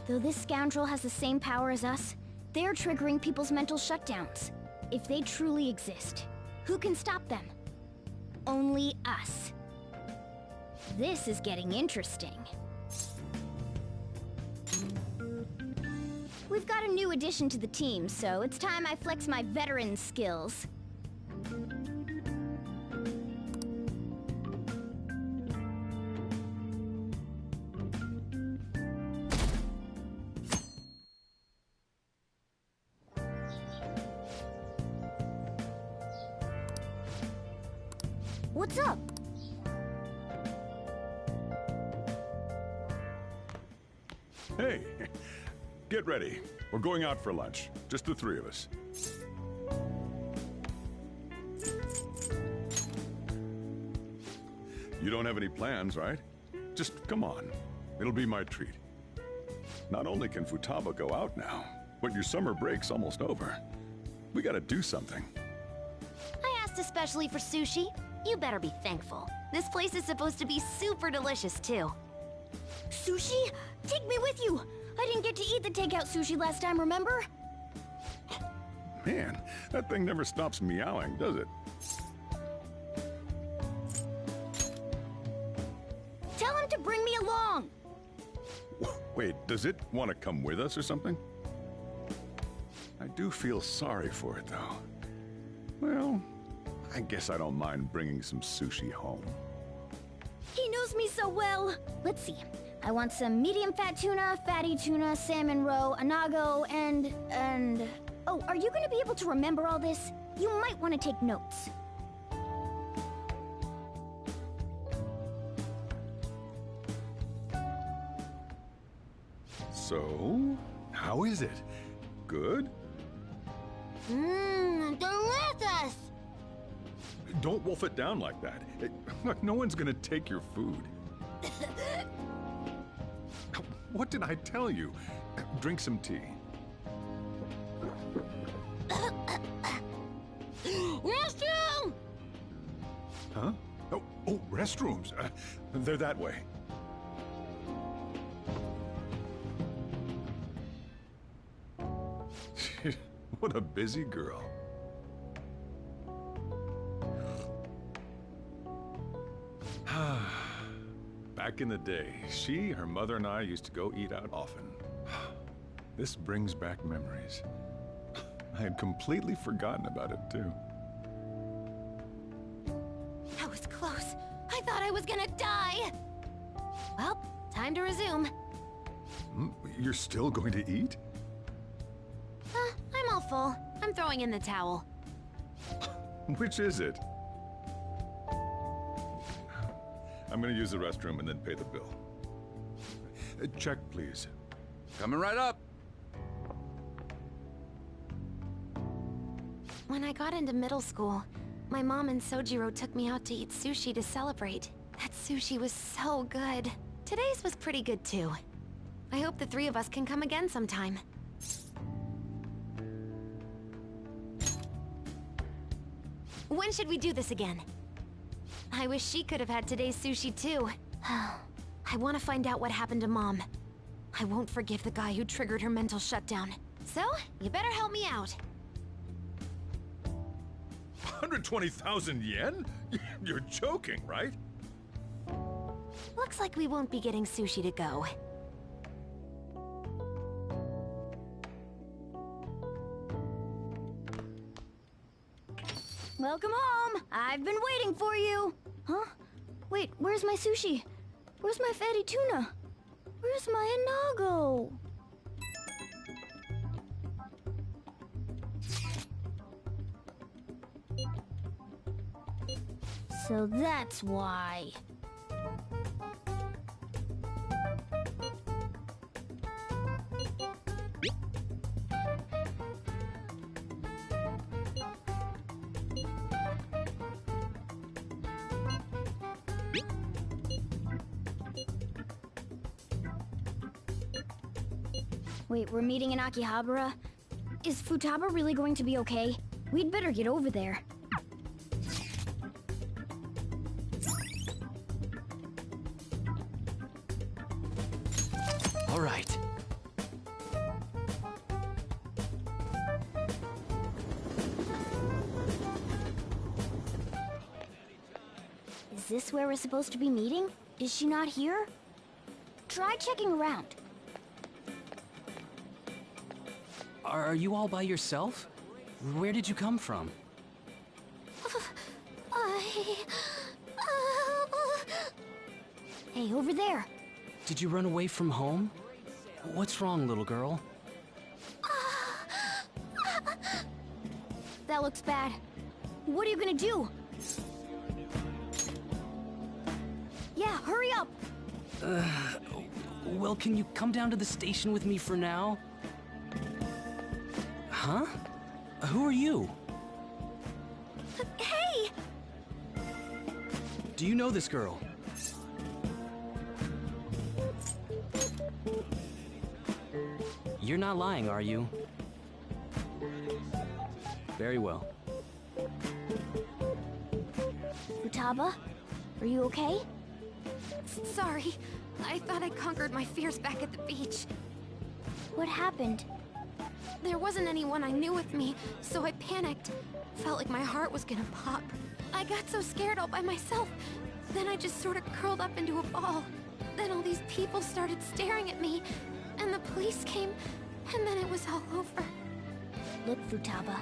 Though this scoundrel has the same power as us, they're triggering people's mental shutdowns. If they truly exist, who can stop them? Only us. This is getting interesting. We've got a new addition to the team, so it's time I flex my veteran skills. What's up? Hey, get ready. We're going out for lunch. Just the three of us. You don't have any plans, right? Just come on. It'll be my treat. Not only can Futaba go out now, but your summer break's almost over. We gotta do something. I asked especially for sushi. You better be thankful. This place is supposed to be super delicious, too. Sushi? Take me with you! I didn't get to eat the takeout sushi last time, remember? Man, that thing never stops meowing, does it? Tell him to bring me along! Wait, does it want to come with us or something? I do feel sorry for it, though. Well, I guess I don't mind bringing some sushi home. He knows me so well! Let's see. I want some medium fat tuna, fatty tuna, salmon roe, anago, and... Oh, are you gonna be able to remember all this? You might want to take notes. So, how is it? Good? Mmm, delicious! Don't wolf it down like that. Look, no one's gonna take your food. What did I tell you? Drink some tea. Restroom! Huh? Oh, restrooms. They're that way. What a busy girl. Back in the day, she, her mother, and I used to go eat out often. This brings back memories. I had completely forgotten about it, too. That was close. I thought I was gonna die. Well, time to resume. You're still going to eat? I'm all full. I'm throwing in the towel. Which is it? I'm gonna use the restroom and then pay the bill. Check, please. Coming right up. When I got into middle school, my mom and Sojiro took me out to eat sushi to celebrate. That sushi was so good. Today's was pretty good too. I hope the three of us can come again sometime. When should we do this again? I wish she could have had today's sushi too. I want to find out what happened to Mom. I won't forgive the guy who triggered her mental shutdown. So, you better help me out. 120,000 yen? You're joking, right? Looks like we won't be getting sushi to go. Welcome home! I've been waiting for you! Huh? Wait, where's my sushi? Where's my fatty tuna? Where's my anago? So that's why. Wait, we're meeting in Akihabara? Is Futaba really going to be okay? We'd better get over there. All right. Is this where we're supposed to be meeting? Is she not here? Try checking around. Are you all by yourself? Where did you come from? Hey, over there. Did you run away from home? What's wrong, little girl? That looks bad. What are you gonna do? Yeah, hurry up! Well, can you come down to the station with me for now? Huh? Who are you? Hey! Do you know this girl? You're not lying, are you? Very well. Futaba, are you okay? Sorry. I thought I conquered my fears back at the beach. What happened? There wasn't anyone I knew with me, so I panicked. Felt like my heart was gonna pop. I got so scared all by myself. Then I just sort of curled up into a ball. Then all these people started staring at me, and the police came, and then it was all over. Look, Futaba,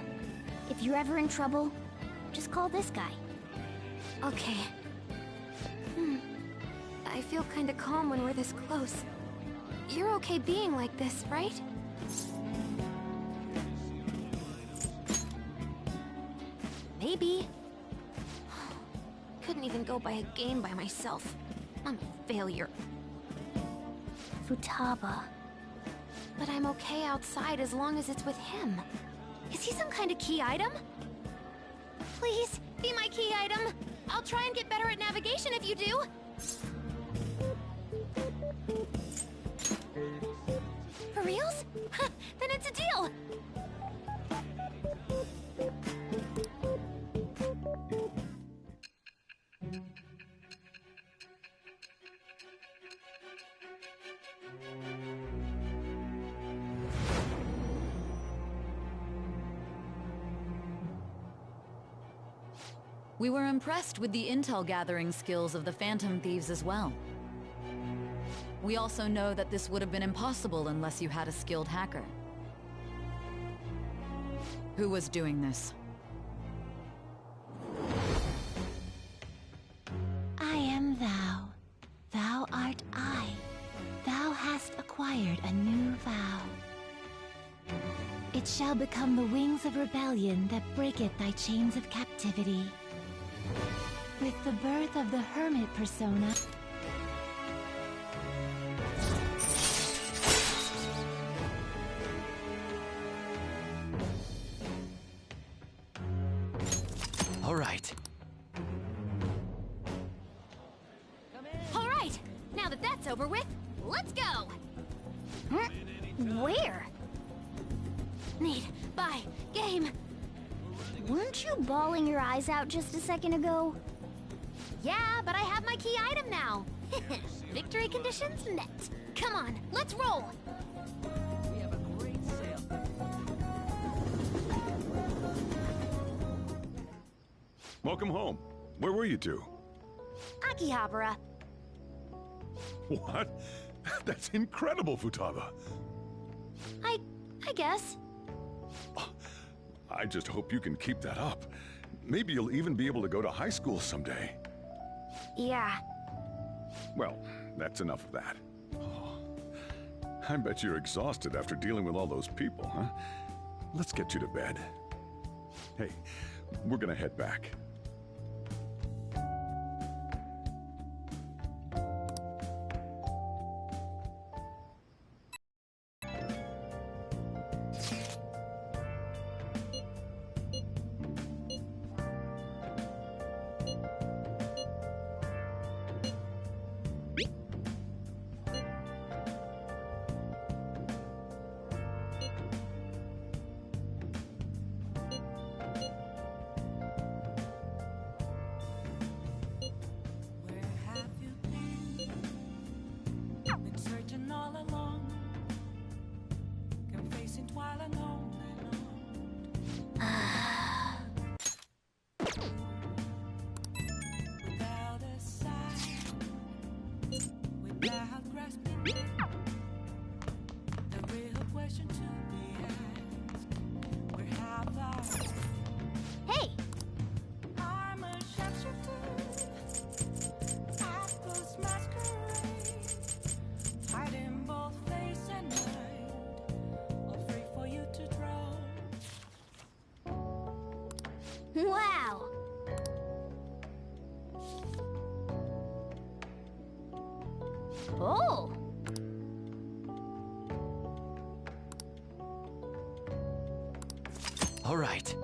if you're ever in trouble, just call this guy. Okay. I feel kinda calm when we're this close. You're okay being like this, right? Maybe. Couldn't even go by a game by myself. I'm a failure. Futaba. But I'm okay outside as long as it's with him. Is he some kind of key item? Please, be my key item. I'll try and get better at navigation if you do. For reals? Then it's a deal. We were impressed with the intel gathering skills of the Phantom Thieves as well. We also know that this would have been impossible unless you had a skilled hacker. Who was doing this? I am thou. Thou art I. Thou hast acquired a new vow. It shall become the wings of rebellion that breaketh thy chains of captivity. With the birth of the hermit persona... All right. All right, now that that's over with, let's go. Where? Need, buy, game. Weren't you bawling your eyes out just a second ago? Yeah, but I have my key item now. Victory conditions met. Come on, let's roll. Welcome home. Where were you two? Akihabara. What? That's incredible, Futaba. I guess. I just hope you can keep that up. Maybe you'll even be able to go to high school someday. Yeah. Well, that's enough of that. Oh, I bet you're exhausted after dealing with all those people, huh? Let's get you to bed. Hey, we're gonna head back. Hey! Wow! Oh! All right.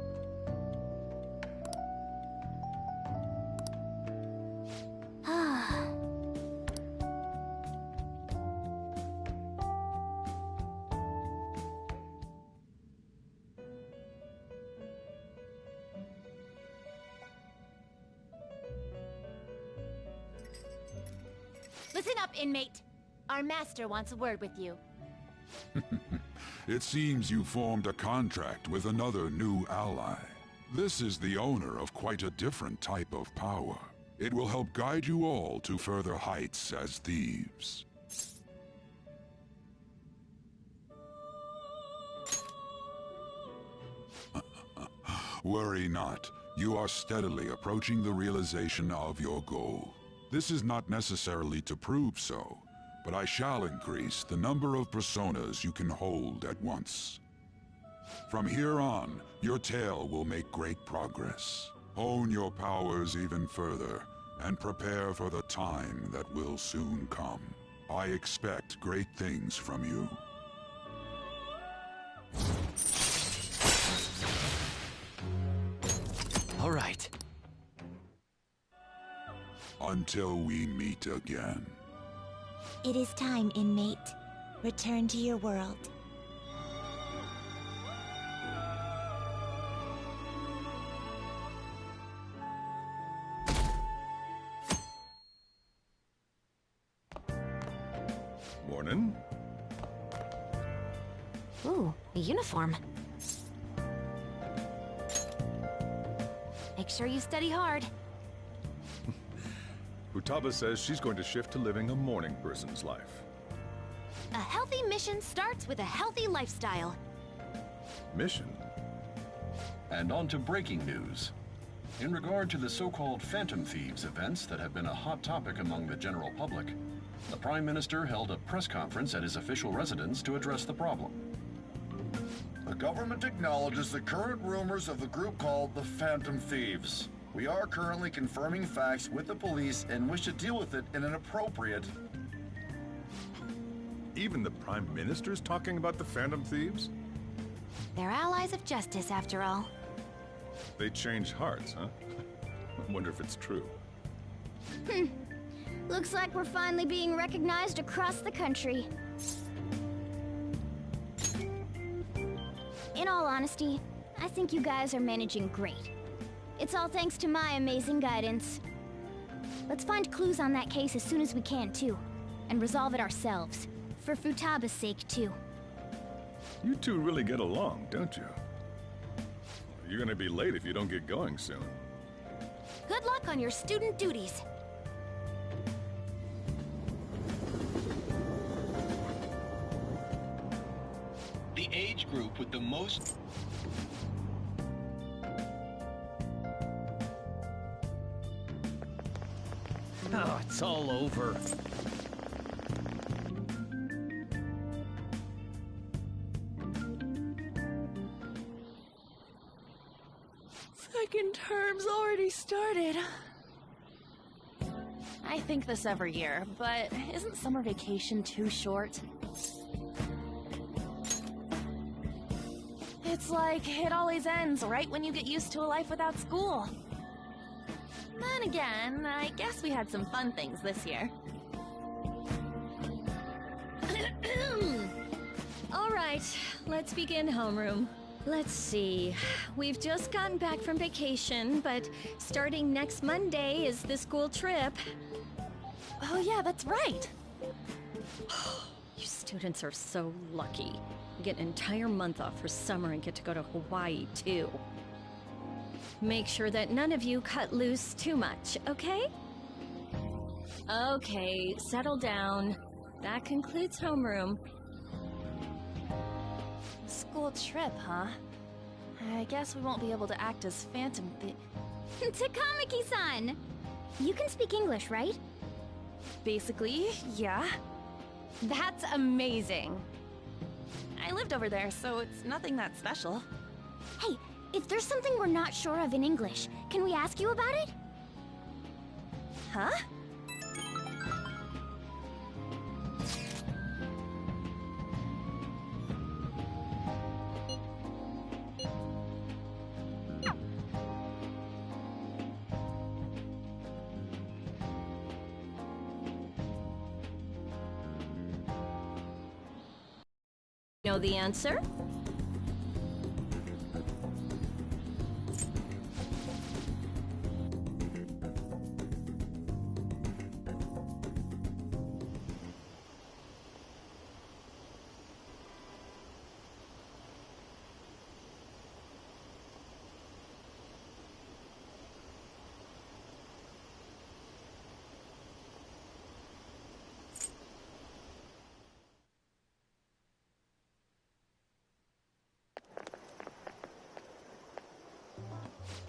Listen up, inmate. Our master wants a word with you. It seems you formed a contract with another new ally. This is the owner of quite a different type of power. It will help guide you all to further heights as thieves. Worry not. You are steadily approaching the realization of your goal. This is not necessarily to prove so, but I shall increase the number of personas you can hold at once. From here on, your tale will make great progress. Hone your powers even further, and prepare for the time that will soon come. I expect great things from you. All right. Until we meet again. It is time, inmate. Return to your world. Morning. Ooh, a uniform. Make sure you study hard. Futaba says she's going to shift to living a morning person's life. A healthy mission starts with a healthy lifestyle. Mission? And on to breaking news. In regard to the so-called Phantom Thieves events that have been a hot topic among the general public, the Prime Minister held a press conference at his official residence to address the problem. The government acknowledges the current rumors of the group called the Phantom Thieves. We are currently confirming facts with the police and wish to deal with it in an appropriate... Even the Prime Minister's talking about the Phantom Thieves? They're allies of justice, after all. They change hearts, huh? I wonder if it's true. Looks like we're finally being recognized across the country. In all honesty, I think you guys are managing great. It's all thanks to my amazing guidance. Let's find clues on that case as soon as we can, too. And resolve it ourselves. For Futaba's sake, too. You two really get along, don't you? You're gonna be late if you don't get going soon. Good luck on your student duties. The age group with the most... Oh, it's all over. Second term's already started. I think this every year, but isn't summer vacation too short? It's like it always ends right when you get used to a life without school. Then again, I guess we had some fun things this year. All right, let's begin homeroom. Let's see. We've just gotten back from vacation, but starting next Monday is the school trip. Oh yeah, that's right. You students are so lucky. You get an entire month off for summer and get to go to Hawaii, too. Make sure that none of you cut loose too much, okay? Okay, settle down. That concludes homeroom. School trip, huh? I guess we won't be able to act as Phantom Takamaki-san! You can speak English, right? Basically, yeah. That's amazing. I lived over there, so it's nothing that special. Hey, if there's something we're not sure of in English, can we ask you about it? Huh? Know the answer?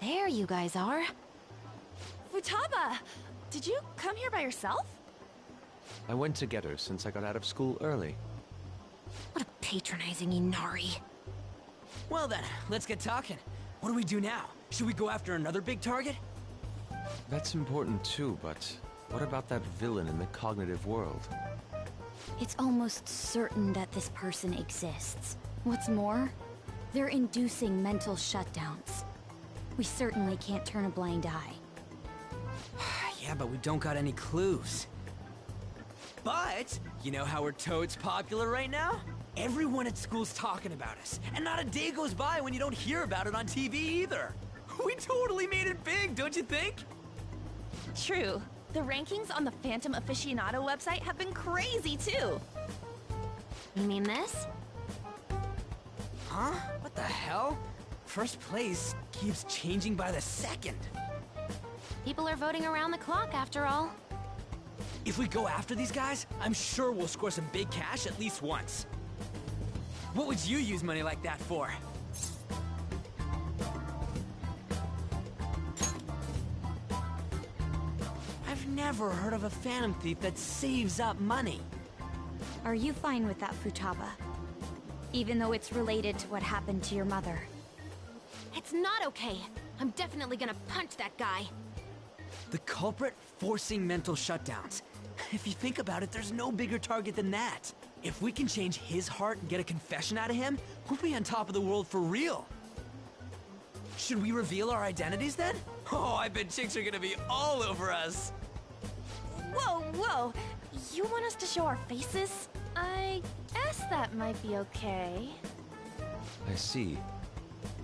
There you guys are. Futaba! Did you come here by yourself? I went to get her since I got out of school early. What a patronizing Inari. Well then, let's get talking. What do we do now? Should we go after another big target? That's important too, but what about that villain in the cognitive world? It's almost certain that this person exists. What's more, they're inducing mental shutdowns. We certainly can't turn a blind eye. Yeah, but we don't got any clues. But, you know how we're toads popular right now? Everyone at school's talking about us, and not a day goes by when you don't hear about it on TV either. We totally made it big, don't you think? True. The rankings on the Phantom Aficionado website have been crazy, too. You mean this? Huh? What the hell? First place keeps changing by the second. People are voting around the clock, after all. If we go after these guys, I'm sure we'll score some big cash at least once. What would you use money like that for? I've never heard of a Phantom Thief that saves up money. Are you fine with that, Futaba? Even though it's related to what happened to your mother. It's not okay. I'm definitely gonna punch that guy. The culprit forcing mental shutdowns. If you think about it, there's no bigger target than that. If we can change his heart and get a confession out of him, we'll be on top of the world for real. Should we reveal our identities then? Oh, I bet chicks are gonna be all over us. Whoa, whoa! You want us to show our faces? I guess that might be okay. I see.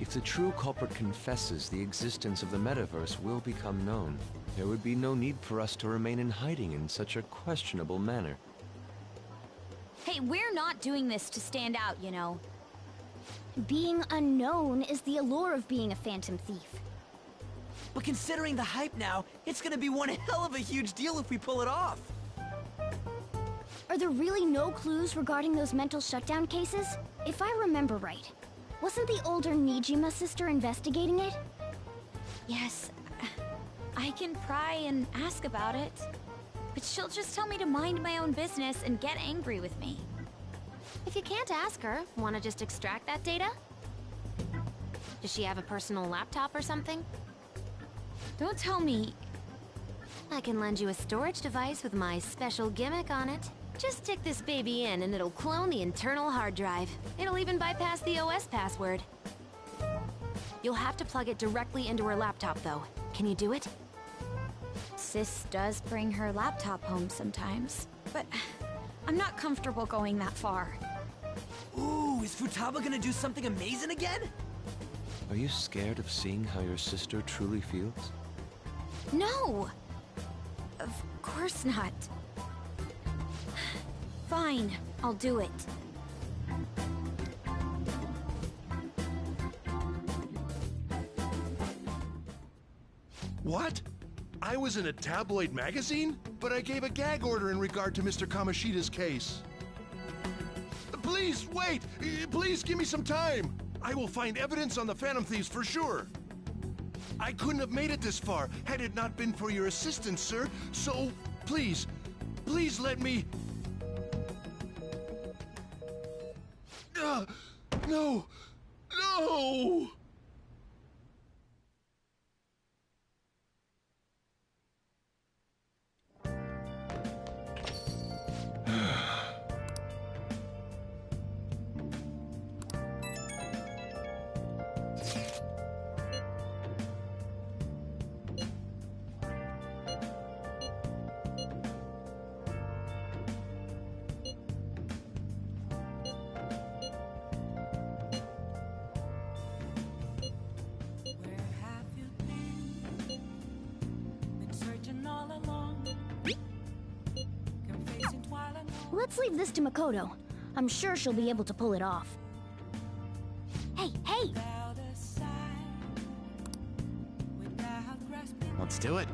If the true culprit confesses, the existence of the metaverse will become known. There would be no need for us to remain in hiding in such a questionable manner. Hey, we're not doing this to stand out, you know. Being unknown is the allure of being a Phantom Thief. But considering the hype now, it's gonna be one hell of a huge deal if we pull it off. Are there really no clues regarding those mental shutdown cases? If I remember right, wasn't the older Nijima sister investigating it? Yes, I can pry and ask about it. But she'll just tell me to mind my own business and get angry with me. If you can't ask her, wanna just extract that data? Does she have a personal laptop or something? Don't tell me. I can lend you a storage device with my special gimmick on it. Just stick this baby in and it'll clone the internal hard drive. It'll even bypass the OS password. You'll have to plug it directly into her laptop though. Can you do it? Sis does bring her laptop home sometimes, but I'm not comfortable going that far. Ooh, is Futaba gonna do something amazing again? Are you scared of seeing how your sister truly feels? No! Of course not. Fine, I'll do it. What? I was in a tabloid magazine? But I gave a gag order in regard to Mr. Kamoshida's case. Please, wait! Please give me some time! I will find evidence on the Phantom Thieves for sure. I couldn't have made it this far had it not been for your assistance, sir. So, please, please let me... No! No! Let's leave this to Makoto. I'm sure she'll be able to pull it off. Hey, hey! Let's do it.